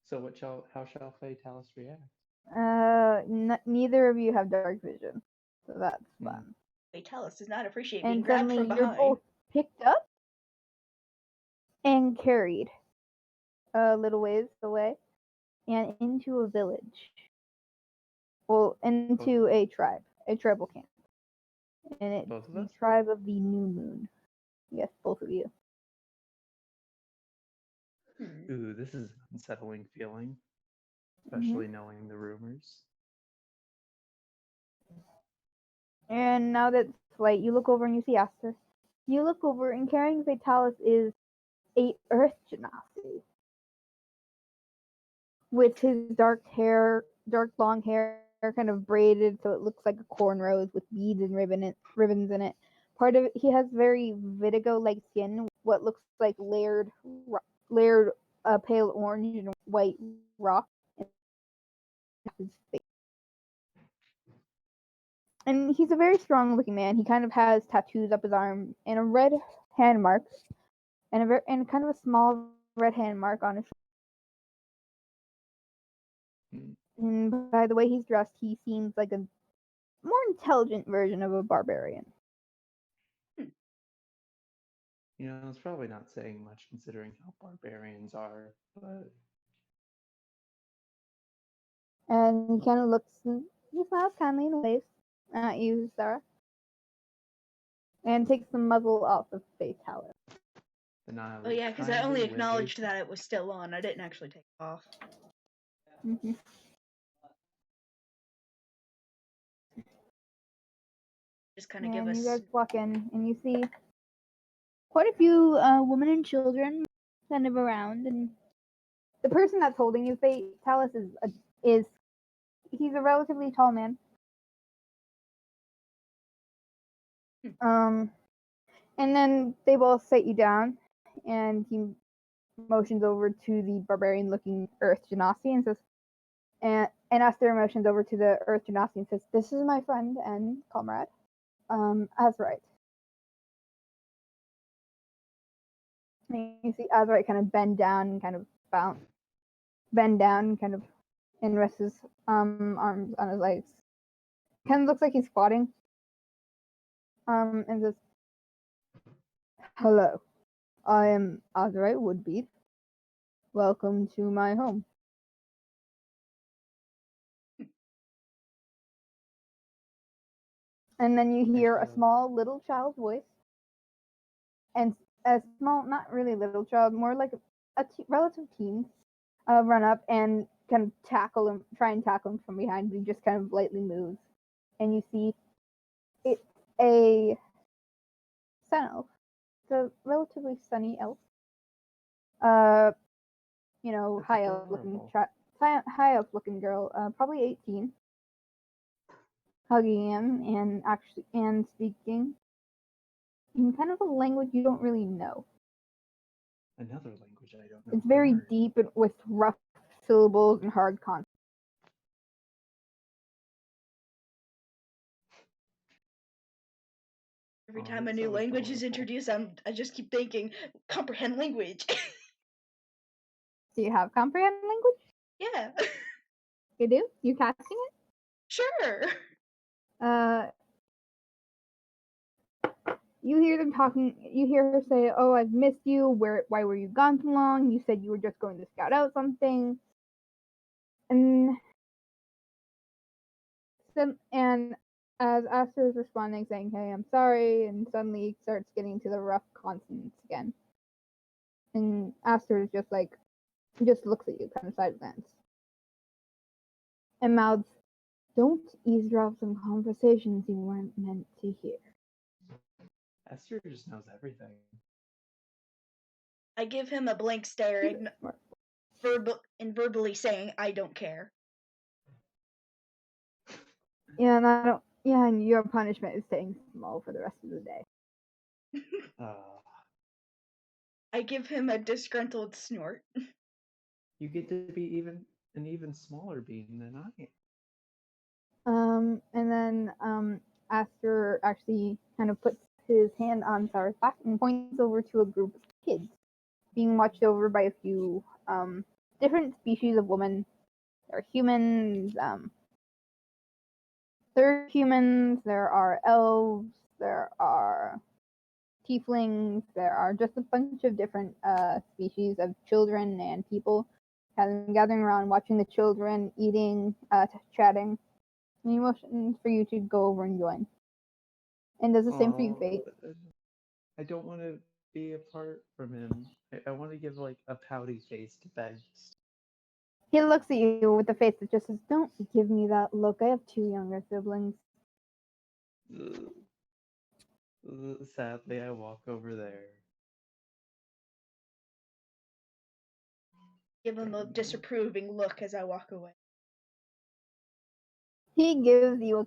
S3: So how shall Fatalis react?
S2: Neither of you have dark vision, so that's fun.
S1: Fatalis does not appreciate being
S2: And
S1: grabbed
S2: suddenly
S1: from
S2: you're
S1: behind.
S2: both picked up and carried a little ways away and into a village. Well, into a tribal camp. And it's
S3: Both of
S2: the
S3: us?
S2: tribe of the New Moon. Yes, both of you.
S3: Ooh, this is an unsettling feeling,
S2: Mm-hmm.
S3: especially knowing the rumors.
S2: And now that it's light, you look over and you see Aster. You look over, and carrying Fatalis is a Earth Genasi with his dark long hair, kind of braided so it looks like a cornrows with beads and ribbons in it. Part of it, he has very Vitigo-like skin, what looks like layered pale orange and white rock in his face. And he's a very strong-looking man. He kind of has tattoos up his arm and a red hand mark, and kind of a small red hand mark on his shoulder. And by the way he's dressed, he seems like a more intelligent version of a barbarian.
S3: You know, it's probably not saying much considering how barbarians are, but
S2: And he kind of looks and he smiles kindly and waves at you, Sarah, and takes the muzzle off the face Talos.
S3: then I
S1: Oh
S3: will
S1: yeah, because I
S3: kindly
S1: only
S3: wave.
S1: acknowledged that it was still on. I didn't actually take it off.
S2: Mm-hmm.
S1: Just kind of give
S2: And you
S1: us.
S2: guys walk in, and you see quite a few women and children kind of around. And the person that's holding you, Talos, is he's a relatively tall man.
S1: Hmm.
S2: And then they both sit you down, and he motions over to the barbarian-looking Earth Genasi and says, and Esther motions over to the Earth Genasi and says, "This is my friend and comrade, Azrite." And you see Azrite kind of bend down and kind of and rest his arms on his legs. Kind of looks like he's squatting. And says, "Hello, I am Azrite Woodbeat. Welcome to my home." And then you hear a small little child's voice, and a small, not really little child, more like a relative teen, run up and kind of try and tackle him from behind, but he just kind of lightly moves. And you see it's a sun elf. It's a relatively sunny elf.
S3: That's
S2: High elf looking
S3: adorable.
S2: high elf looking girl, probably 18, hugging him and speaking in kind of a language you don't really know.
S3: Another language I don't know.
S2: It's very
S3: Darn.
S2: deep and with rough syllables and hard consonants.
S1: Every
S3: Oh,
S1: time a
S3: that's
S1: new
S3: so
S1: language is
S3: adorable.
S1: introduced, I just keep thinking, comprehend language.
S2: Do you have comprehend language?
S1: Yeah,
S2: You do? You casting it?
S1: sure.
S2: Uh, you hear them talking. You hear her say, "Oh, I've missed you. Why were you gone so long? You said you were just going to scout out something." And and as Aster is responding, saying, "Hey, I'm sorry," and suddenly starts getting to the rough consonants again. And Aster is just looks at you, kind of side glance, and mouths, "Don't eavesdrop on conversations you weren't meant to hear."
S3: Esther just knows everything.
S1: I give him a blank stare, verbally saying, "I don't care."
S2: Yeah, and I don't. Yeah, and your punishment is staying small for the rest of the day.
S3: Uh,
S1: I give him a disgruntled snort.
S3: you get to be an even smaller being than I am.
S2: And then Aster actually kind of puts his hand on Sarah's back and points over to a group of kids being watched over by a few different species of women. There are humans, there are elves, there are tieflings, there are just a bunch of different species of children and people gathering around, watching the children eating, chatting. And he motions for you to go over and join. And does the same for you,
S3: Oh,
S2: Fate.
S3: I don't want to be apart from him. I want to give like a pouty face to Ben.
S2: He looks at you with a face that just says, "Don't give me that look. I have two younger siblings."
S3: Sadly, I walk over there.
S1: Give him a disapproving look as I walk away.
S2: He gives you a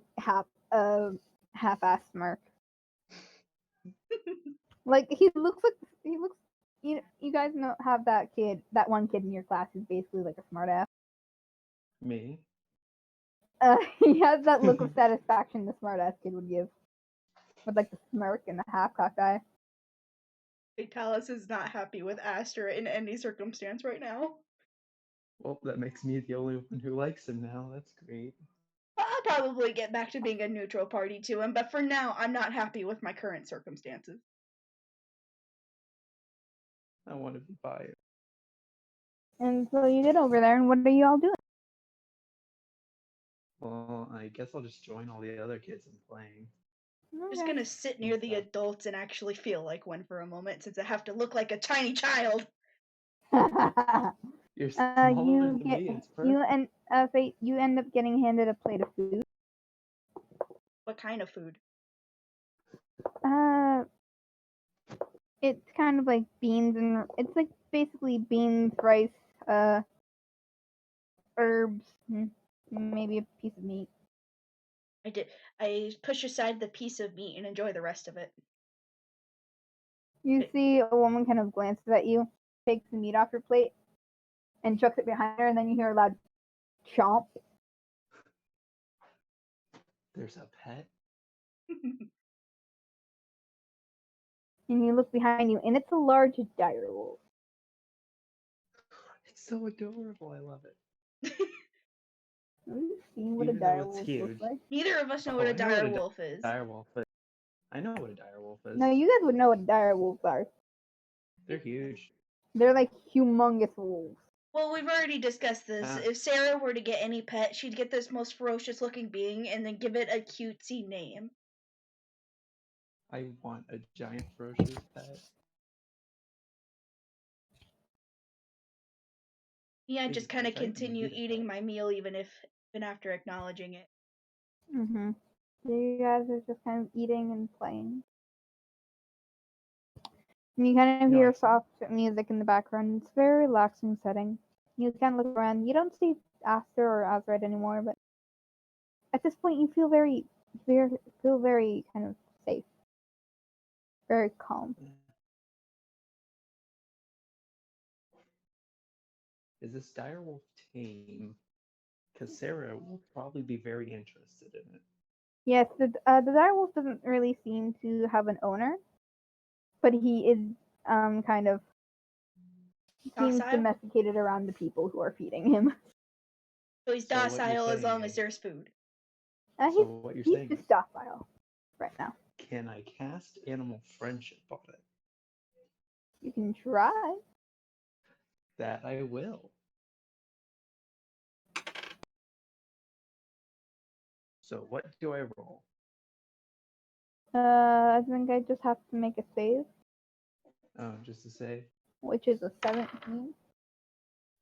S2: half-ass smirk. Like he looks. You guys know have that one kid in your class who's basically like a smartass.
S3: Me?
S2: He has that look of satisfaction the smartass kid would give, with like the smirk and the half-cocked eye.
S1: Vitalis is not happy with Aster in any circumstance right now.
S3: Well, that makes me the only one who likes him now. That's great.
S1: I'll probably get back to being a neutral party to him, but for now, I'm not happy with my current circumstances.
S3: I want to be biased.
S2: And so you get over there, and what are you all doing?
S3: Well, I guess I'll just join all the other kids in playing.
S1: Just
S2: Okay.
S1: gonna sit near the adults and actually feel like one for a moment, since I have to look like a tiny child.
S3: You're smaller
S2: you
S3: than
S2: get
S3: me. It's
S2: you
S3: perfect.
S2: and Fate, you end up getting handed a plate of food.
S1: What kind of food?
S2: Uh, it's kind of like beans and it's like basically beans, rice, herbs, maybe a piece of meat.
S1: I push aside the piece of meat and enjoy the rest of it.
S2: You see a woman kind of glances at you, takes the meat off your plate, and chucks it behind her, and then you hear a loud chomp.
S3: There's a pet.
S2: And you look behind you, and it's a large dire wolf.
S3: It's so adorable. I love it.
S2: Have you seen what a
S3: Even though
S2: dire
S3: it's
S2: wolf looks
S3: huge.
S2: like?
S1: Neither of us know
S3: Oh,
S1: what a
S3: I know what
S1: dire
S3: a
S1: wolf is.
S3: dire wolf is. I know what a dire wolf is.
S2: No, you guys would know what dire wolves are.
S3: They're huge.
S2: They're like humongous wolves.
S1: Well, we've already discussed this. If Sarah were to get any pet, she'd get this most ferocious looking being and then give it a cutesy name.
S3: I want a giant ferocious pet.
S1: Yeah,
S3: Hey,
S1: just kind of
S3: that's right, you
S1: continue
S3: need a
S1: eating
S3: pet.
S1: my meal even after acknowledging it.
S2: So you guys are just kind of eating and playing. And you kind of
S3: You know,
S2: hear soft music in the background. It's a very relaxing setting. You kind of look around. You don't see Aster or Azred anymore, but at this point you feel very kind of safe, very calm.
S3: Is this dire wolf tame? Because Sarah will probably be very interested in it.
S2: Yes, the direwolf doesn't really seem to have an owner, but he is kind of seems
S1: Docile?
S2: domesticated around the people who are feeding him.
S1: So he's
S3: So what you're
S1: docile as
S3: saying
S1: long as
S3: is,
S1: there's food.
S3: so what you're
S2: He's
S3: saying
S2: just
S3: is,
S2: docile right now.
S3: can I cast animal friendship on it?
S2: You can try.
S3: That I will. So what do I roll?
S2: I think I just have to make a save,
S3: Oh, just to say,
S2: which is a 17.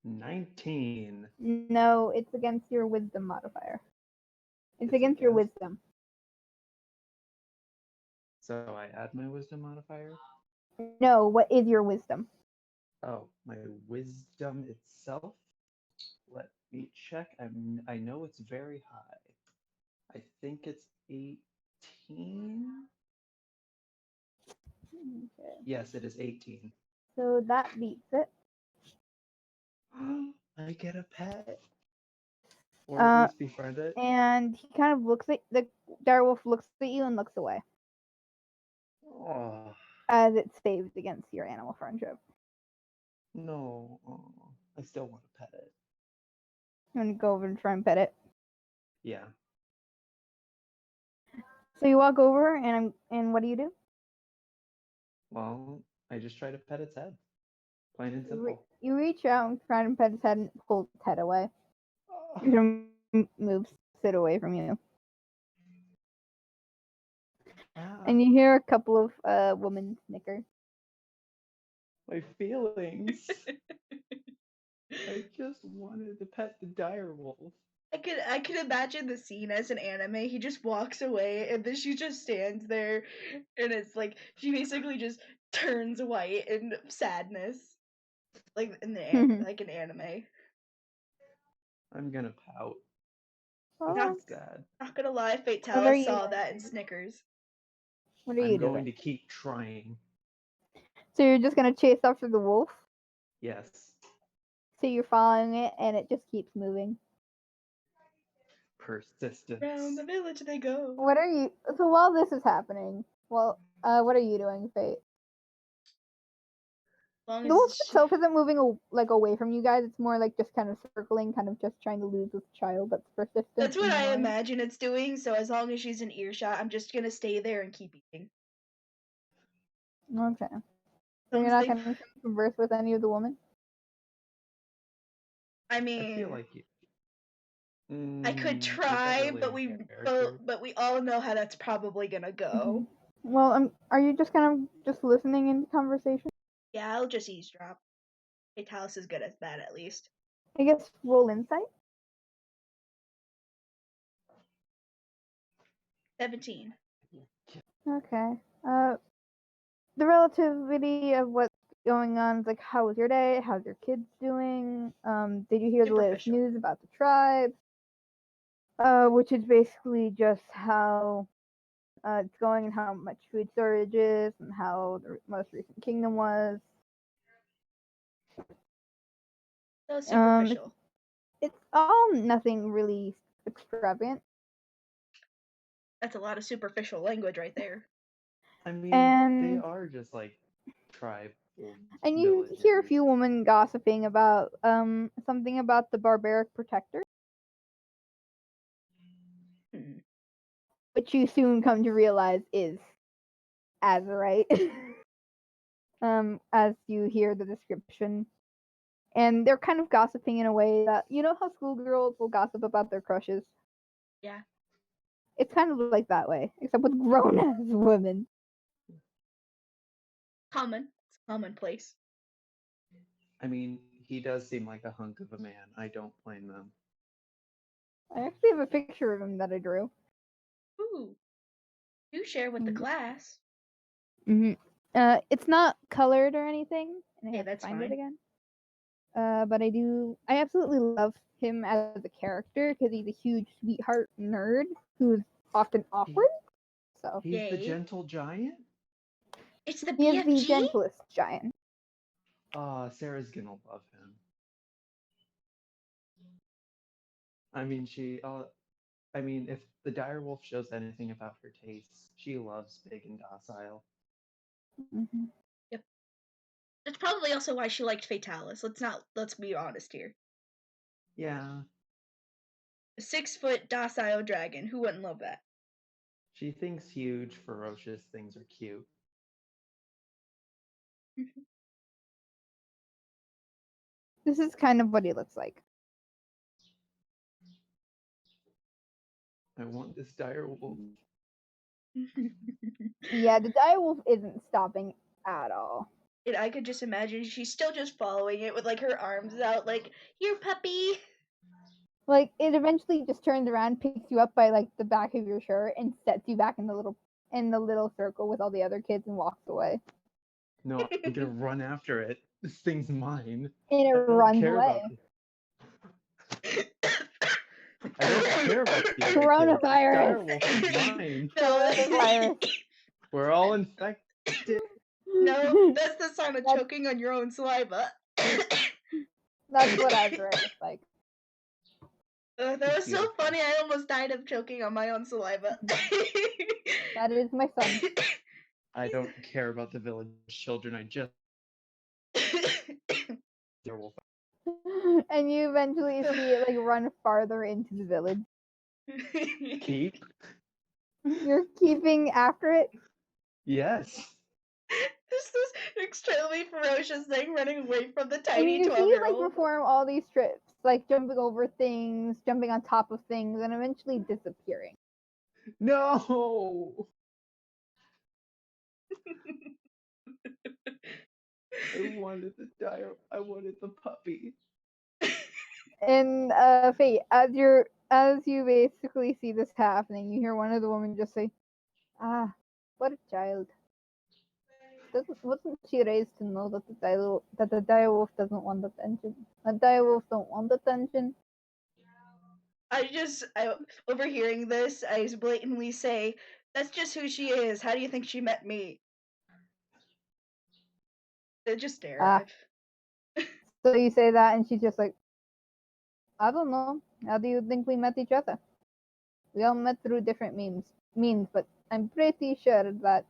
S3: 19.
S2: No, it's against your wisdom modifier. It's
S3: It's
S2: against your
S3: against?
S2: wisdom.
S3: So I add my wisdom modifier?
S2: No, what is your wisdom?
S3: Oh, my wisdom itself? Let me check. I know it's very high. I think it's 18.
S2: Okay.
S3: Yes, it is 18.
S2: So that beats it.
S3: I get a pet. Or at least befriend it.
S2: And he kind of looks at the direwolf looks at you and looks away
S3: Oh,
S2: as it's saved against your animal friendship.
S3: no. Oh, I still want to pet it.
S2: You want to go over and try and pet it.
S3: Yeah.
S2: So you walk over and what do you do?
S3: Well, I just try to pet its head. Plain and simple.
S2: You reach out and try and pet its head and pull its head away.
S3: Oh.
S2: You move it away from you. And you hear a couple of women snicker.
S3: My feelings. I just wanted to pet the dire wolf.
S1: I could imagine the scene as an anime. He just walks away and then she just stands there and it's like she basically just turns white in sadness. Like like an anime.
S3: I'm gonna pout.
S2: Oh,
S3: That's sad.
S1: Not gonna lie,
S2: What are
S1: Fatale
S2: you
S1: saw
S2: doing?
S1: that and snickers.
S2: What are
S3: I'm
S2: you
S3: going
S2: doing?
S3: to keep trying.
S2: So you're just gonna chase after the wolf?
S3: Yes.
S2: So you're following it and it just keeps moving.
S3: Persistence.
S1: Round the village they go.
S2: What are you so while this is happening, what are you doing, Fate?
S1: long
S2: The wolf
S1: as
S2: itself isn't moving away from you guys. It's more like just kind of circling, kind of just trying to lose this child that's persistent.
S1: that's what
S2: and
S1: I
S2: annoying.
S1: imagine it's doing. So as long as she's in earshot, I'm just gonna stay there and keep eating.
S2: Okay. So
S1: Long
S2: you're
S1: as
S2: not
S1: they,
S2: going to converse with any of the women?
S1: I
S3: I
S1: mean,
S3: feel like you.
S1: I could
S3: Is that
S1: try,
S3: really
S1: but
S3: in character?
S1: we all know how that's probably gonna go.
S2: Well, are you just kind of just listening into conversation?
S1: Yeah, I'll just eavesdrop. Talis is good at that, at least.
S2: I guess roll insight.
S1: 17.
S2: Okay. The relativity of what's going on is like, how was your day? How's your kids doing? Did you hear the latest
S1: Superficial.
S2: news about the tribe? Which is basically just how it's going and how much food storage is and how the most recent kingdom was.
S1: So superficial.
S2: It's all nothing really extravagant.
S1: That's a lot of superficial language right there.
S3: I mean, they
S2: And
S3: are just like tribal
S2: you hear a
S3: villages.
S2: few women gossiping about something about the barbaric protector,
S1: Hmm.
S2: which you soon come to realize is Azurite. As you hear the description. And they're kind of gossiping in a way that, you know how schoolgirls will gossip about their crushes?
S1: Yeah.
S2: It's kind of like that way, except with grown ass women.
S1: Common. It's commonplace.
S3: I mean, he does seem like a hunk of a man. I don't blame them.
S2: I actually have a picture of him that I drew.
S1: Ooh. Do share with the class.
S2: Mm-hmm. It's not colored or anything, and I
S1: Hey,
S2: have to
S1: that's
S2: find it
S1: fine.
S2: again. But I absolutely love him as a character because he's a huge sweetheart nerd who's often awkward. So
S3: He's the
S1: Yay.
S3: gentle giant?
S1: It's the
S2: he is the
S1: BFG?
S2: gentlest giant.
S3: Sarah's gonna love him. I mean, if the direwolf shows anything about her tastes, she loves big and docile.
S2: Mm-hmm.
S1: Yep. That's probably also why she liked Fatalis. Let's be honest here.
S3: Yeah,
S1: A 6-foot docile dragon. Who wouldn't love that?
S3: she thinks huge, ferocious things are cute.
S2: This is kind of what he looks like.
S3: I want this direwolf.
S2: Yeah, the direwolf isn't stopping at all.
S1: And I could just imagine she's still just following it with like her arms out, like, here, puppy.
S2: Like it eventually just turns around, picks you up by like the back of your shirt, and sets you back in the little circle with all the other kids and walks away.
S3: No, I'm gonna run after it. This thing's mine.
S2: And it
S3: I don't
S2: runs
S3: care
S2: away.
S3: about I don't care about the other kids.
S2: Coronavirus.
S3: Direwolf is mine.
S2: Coronavirus.
S3: We're all infected.
S1: No, that's the sound of choking on your own saliva.
S2: That's what Azurite is like.
S1: That was so
S3: Beautiful.
S1: funny. I almost died of choking on my own saliva.
S2: That is my son.
S3: I don't care about the village children. I just direwolf.
S2: And you eventually see it like run farther into the village.
S3: Keep.
S2: You're keeping after it.
S3: Yes.
S1: This is extremely ferocious thing running away from the
S2: And
S1: tiny
S2: you see it like
S1: 12-year-old.
S2: perform all these trips, like jumping over things, jumping on top of things, and eventually disappearing.
S3: No. I wanted I wanted the puppy.
S2: And Fate, as you basically see this happening, you hear one of the women just say, "Ah, what a child! Wasn't she raised to know that the direwolf doesn't want attention? The direwolves don't want attention."
S1: Overhearing this, I blatantly say, that's just who she is. How do you think she met me? They just stare.
S2: Ah, so you say that, and she's just like, "I don't know. How do you think we met each other? We all met through different means, but I'm pretty sure that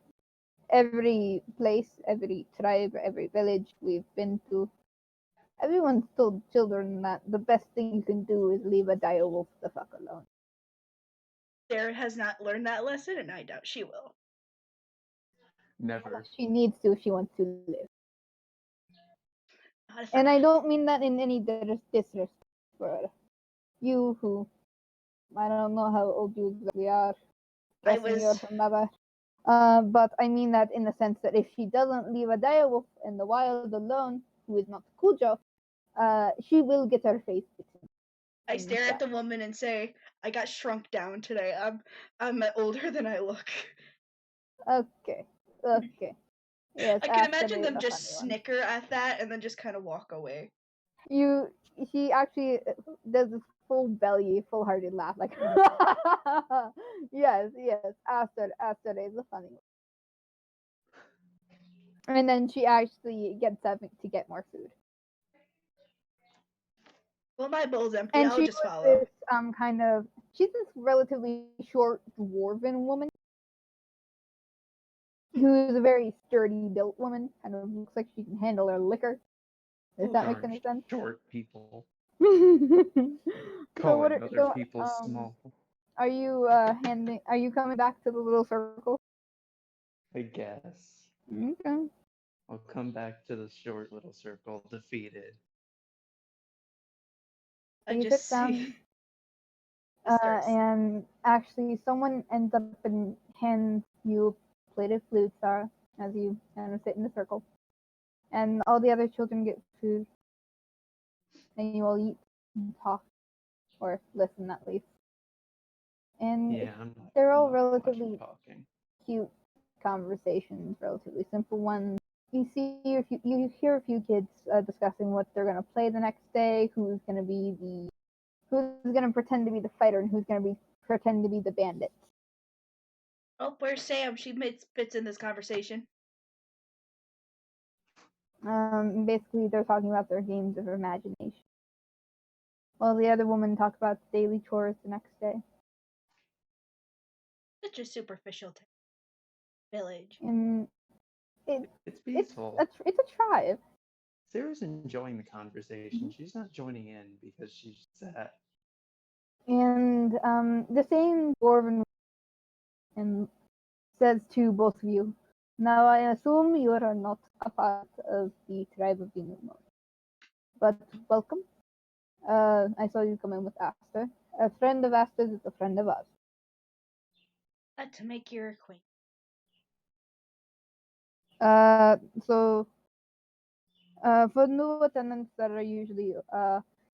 S2: every place, every tribe, every village we've been to, everyone's told children that the best thing you can do is leave a dire wolf the fuck alone.
S1: Sarah has not learned that lesson, and I doubt she will.
S3: Never.
S2: She needs to if she wants to live.
S1: Not if
S2: And I don't mean that in any disrespect for you who, I don't know how old you exactly are,
S1: I
S2: guessing you're
S1: was.
S2: her mother. But I mean that in the sense that if she doesn't leave a direwolf in the wild alone, who is not Cujo, she will get her face bitten.
S1: I
S2: in
S1: stare at the
S2: that.
S1: woman and say, "I got shrunk down today. I'm older than I look."
S2: Okay, okay. Yes,
S1: I can
S2: Aster
S1: imagine
S2: is
S1: them
S2: a
S1: just
S2: funny one.
S1: snicker at that and then just kind of walk away.
S2: She actually does this full belly, full-hearted laugh, like yes, yes. Aster is a funny one. And then she actually gets up to get more food.
S1: Well, my bowl's empty.
S2: And
S1: I'll
S2: she
S1: just
S2: was
S1: follow.
S2: this she's this relatively short dwarven woman who is a very sturdy built woman. Kind of looks like she can handle her liquor. If that makes
S3: Darn
S2: any sense.
S3: short people.
S2: So what
S3: Calling
S2: are
S3: other
S2: so
S3: people small.
S2: are you are you coming back to the little circle?
S3: I guess.
S2: Okay.
S3: I'll come back to the short little circle defeated.
S2: So
S1: I
S2: you
S1: just
S2: sit
S1: see.
S2: down
S1: It starts.
S2: and actually someone ends up and hands you a plate of flute, Sarah, as you kind of sit in the circle. And all the other children get food, and you all eat and talk, or listen at least. And
S3: Yeah, I'm
S2: they're all
S3: not much for
S2: relatively
S3: talking.
S2: cute conversations, relatively simple ones. You hear a few kids discussing what they're gonna play the next day, who's gonna pretend to be the fighter, and who's gonna be pretend to be the bandit.
S1: Oh, where's Sam? She fits in this conversation.
S2: Basically, they're talking about their games of imagination, while the other woman talks about daily chores the next day.
S1: Such a superficial village.
S2: And it,
S3: It's peaceful.
S2: it's a tribe.
S3: Sarah's enjoying the conversation. She's not joining in because she's sad.
S2: And the same dwarven and says to both of you, "Now I assume you are not a part of the tribe of the New Moon, but welcome. I saw you come in with Aster. A friend of Aster's is a friend of ours.
S1: Glad to make your acquaintance."
S2: So for new attendants that are usually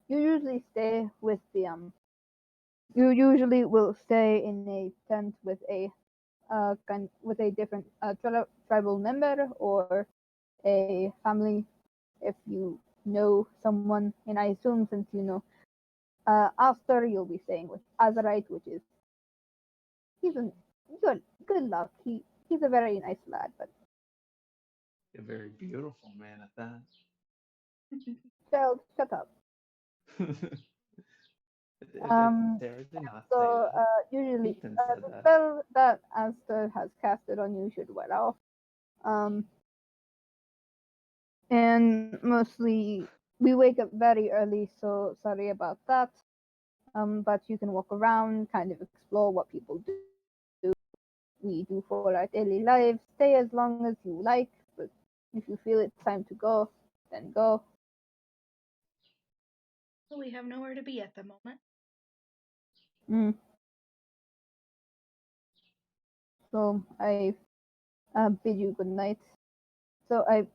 S2: you usually stay with the you usually will stay in a tent with a with a different tribal member or a family if you know someone. And I assume since you know Aster, you'll be staying with Azarite, which is he's a good luck. He's a very nice lad, but
S3: A very beautiful man at that.
S2: child, shut up. Um,
S3: Sarah did not say
S2: so
S3: that.
S2: usually
S3: Ethan said
S2: the
S3: that.
S2: spell that Aster has casted on you should wear off. Um, and mostly we wake up very early, so sorry about that. But you can walk around, kind of explore what people do. We do for our daily lives. Stay as long as you like, but if you feel it's time to go, then go.
S1: We have nowhere to be at the moment.
S2: Mm. So I bid you good night. So I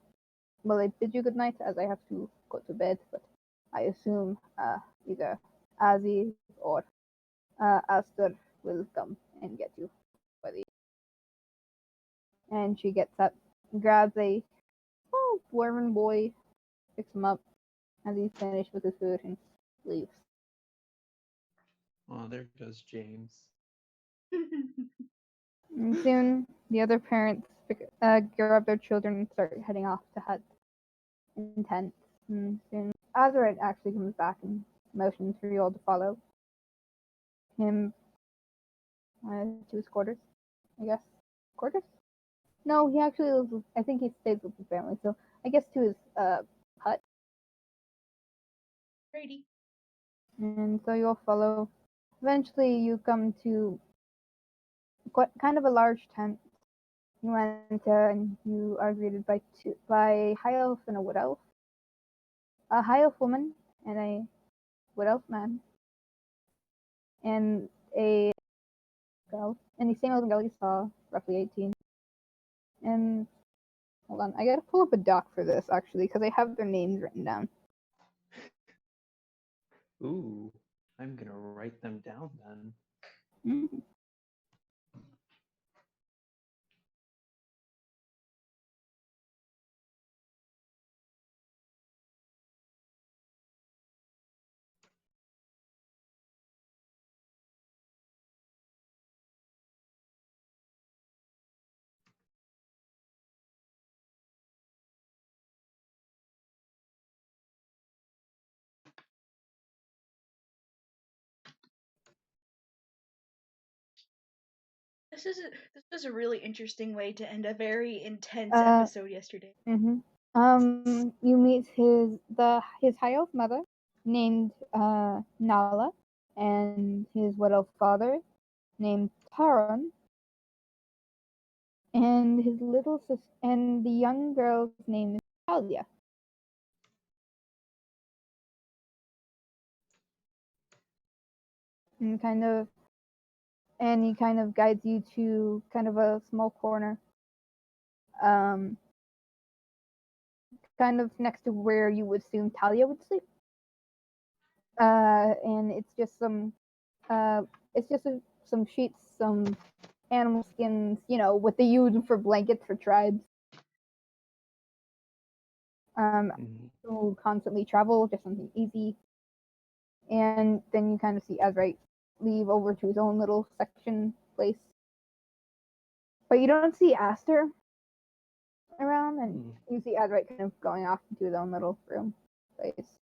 S2: bid you good night as I have to go to bed, but I assume either Aziz or Aster will come and get you by the. And she gets up, grabs a dwarven boy, picks him up as he's finished with his food and leaves.
S3: Oh, there goes James.
S2: And soon the other parents grab their children and start heading off to hut in tents. And soon Azarite actually comes back and motions for you all to follow him to his quarters, I guess. Quarters? No, he actually lives with, I think he stays with his family, so I guess to his hut.
S1: Brady.
S2: And so you'll follow. Eventually, you come to quite kind of a large tent. You enter and you are greeted by a high elf and a wood elf, a high elf woman and a wood elf man, and a girl, and the same little girl you saw, roughly 18. And hold on, I gotta pull up a doc for this actually because I have their names written down.
S3: Ooh, I'm gonna write them down then.
S2: Mm-hmm.
S1: This was a really interesting way to end a very intense
S2: Uh,
S1: episode yesterday.
S2: mm-hmm. You meet his high elf mother named Nala, and his wood elf father named Taran, and his little sister, and the young girl's name is Talia. And he kind of guides you to kind of a small corner, um, kind of next to where you would assume Talia would sleep. And it's just some sheets, some animal skins, what they use for blankets for tribes.
S3: Mhm.
S2: Who constantly travel, just something easy. And then you kind of see Azrite leave over to his own little section place. But you don't see Aster around, and
S3: Mm.
S2: you see Azrite kind of going off into his own little room place.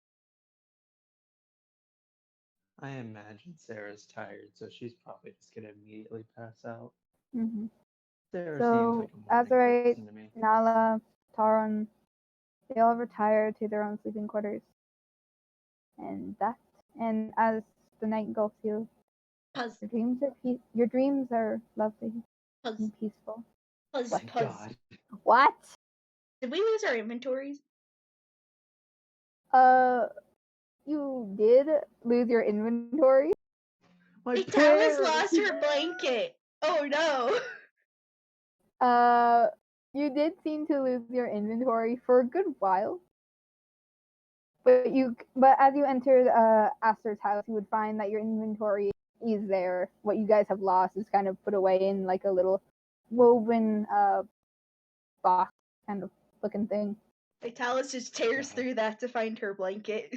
S3: I imagine Sarah's tired, so she's probably just gonna immediately pass out.
S2: Mm-hmm.
S3: Sarah seems
S2: So
S3: like a morning
S2: Azrite,
S3: person to me.
S2: Nala, Taran, they all retire to their own sleeping quarters. And as the night engulfs you,
S1: Puzz,
S2: your dreams are lovely
S1: puzz,
S2: and peaceful.
S1: puzz,
S2: What?
S3: Thank
S1: puzz.
S3: God.
S2: What?
S1: Did we lose our inventories?
S2: Uh, you did lose your inventory.
S3: My
S1: Italis
S3: pear!
S1: lost her blanket. Oh no.
S2: Uh, you did seem to lose your inventory for a good while. But as you entered Aster's house, you would find that your inventory is there. What you guys have lost is kind of put away in like a little woven box kind of looking thing.
S1: Italis just tears
S3: God.
S1: through that to find her blanket.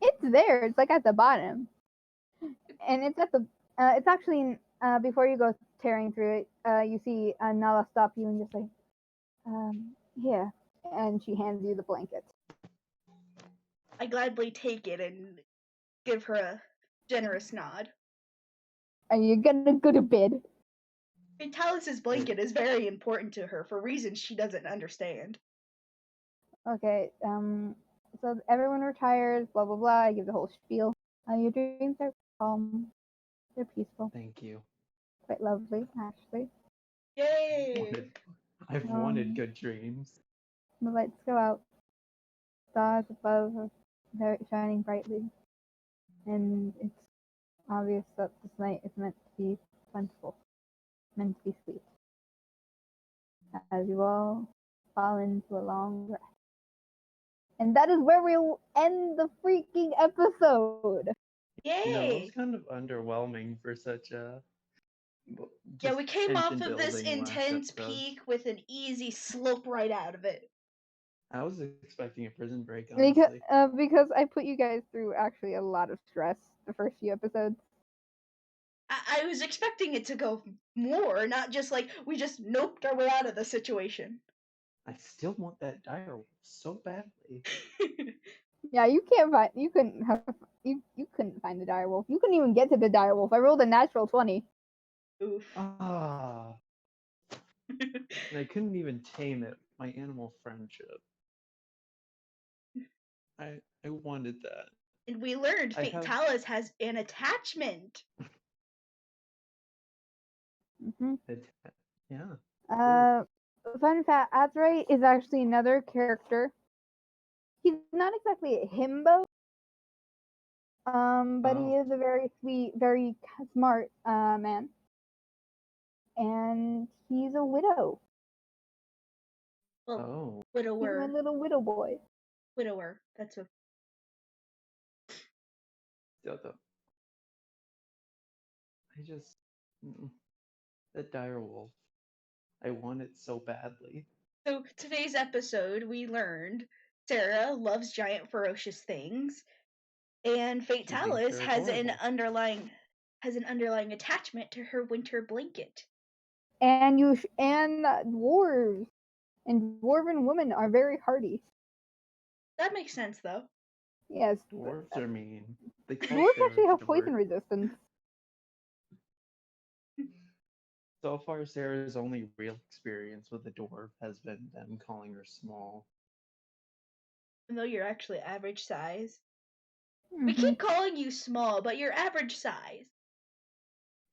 S2: It's there. It's like at the bottom, and it's actually before you go tearing through it. You see Nala stop you and just say, "Here," and she hands you the blanket.
S1: I gladly take it and give her a generous nod.
S2: Are you gonna go to bed?
S1: Vitalis's blanket is very important to her for reasons she doesn't understand.
S2: Okay. So everyone retires. Blah blah blah. I give the whole spiel. Your dreams are calm. They're peaceful.
S3: Thank you.
S2: Quite lovely, actually.
S1: Yay!
S3: I've wanted
S2: Um,
S3: good dreams.
S2: the lights go out. Stars above are very shining brightly, and it's obvious that this night is meant to be plentiful, meant to be sweet. As you all fall into a long rest. And that is where we'll end the freaking episode.
S3: That was
S1: Yay!
S3: kind of underwhelming for such a
S1: Yeah,
S3: just
S1: we came off
S3: tension
S1: of this
S3: building last
S1: intense
S3: episode.
S1: peak with an easy slope right out of it.
S3: I was expecting a prison break,
S2: Because,
S3: honestly.
S2: because I put you guys through actually a lot of stress the first few episodes.
S1: I was expecting it to go more, not just like we just noped our way out of the situation.
S3: I still want that dire so badly.
S2: Yeah, you couldn't find the direwolf. You couldn't even get to the direwolf. I rolled a natural 20.
S1: Oof.
S3: Ah, And I couldn't even tame it. My animal friendship. I wanted that.
S1: And we learned
S3: I have
S1: Fatalis has an attachment.
S2: Hmm.
S3: it. Yeah.
S2: Fun fact: Azrae is actually another character. He's not exactly a himbo, but he
S3: Oh.
S2: is a very sweet, very smart man, and he's a widow.
S1: Well,
S3: Oh.
S2: He's my
S1: widower.
S2: little widow boy.
S1: Widower. That's a.
S3: The, I just that dire wolf. I want it so badly.
S1: So today's episode, we learned Sarah loves giant ferocious things, and
S3: She thinks
S1: Fatalis
S3: they're
S1: has an
S3: adorable.
S1: underlying attachment to her winter blanket.
S2: And dwarves and dwarven women are very hardy.
S1: That makes sense, though.
S2: Yes,
S3: Dwarves are mean. They call
S2: dwarves
S3: Sarah
S2: actually have
S3: short.
S2: poison resistance.
S3: So far, Sarah's only real experience with a dwarf has been them calling her small.
S1: Even though you're actually average size. We
S2: Mm-hmm.
S1: keep calling you small, but you're average size.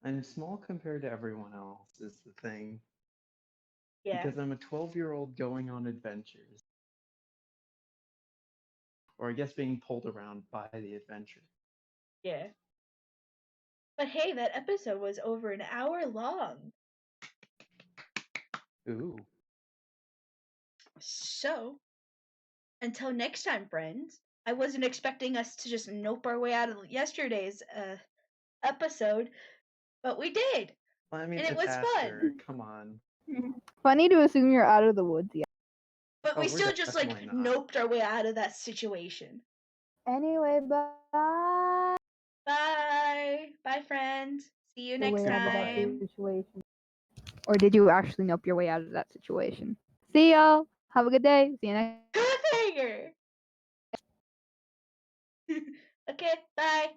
S3: I'm small compared to everyone else, is the thing.
S1: Yeah.
S3: Because I'm a 12-year-old going on adventures. Or I guess being pulled around by the adventure.
S1: Yeah. But hey, that episode was over an hour long.
S3: Ooh.
S1: So, until next time, friends. I wasn't expecting us to just nope our way out of yesterday's episode, but we did.
S3: Well, I mean,
S1: And it
S3: it's
S1: was
S3: after.
S1: fun.
S3: Come on.
S2: Funny to assume you're out of the woods yet.
S1: But
S3: Oh,
S1: we
S3: we're
S1: still just
S3: definitely not.
S1: noped our way out of that situation.
S2: Anyway, bye.
S1: Bye. Bye, friends. See you
S2: Your
S1: next
S2: way out of that
S1: time.
S2: situation. Or did you actually nope your way out of that situation? See y'all. Have a good day. See you next.
S1: Cliffhanger! Okay, bye.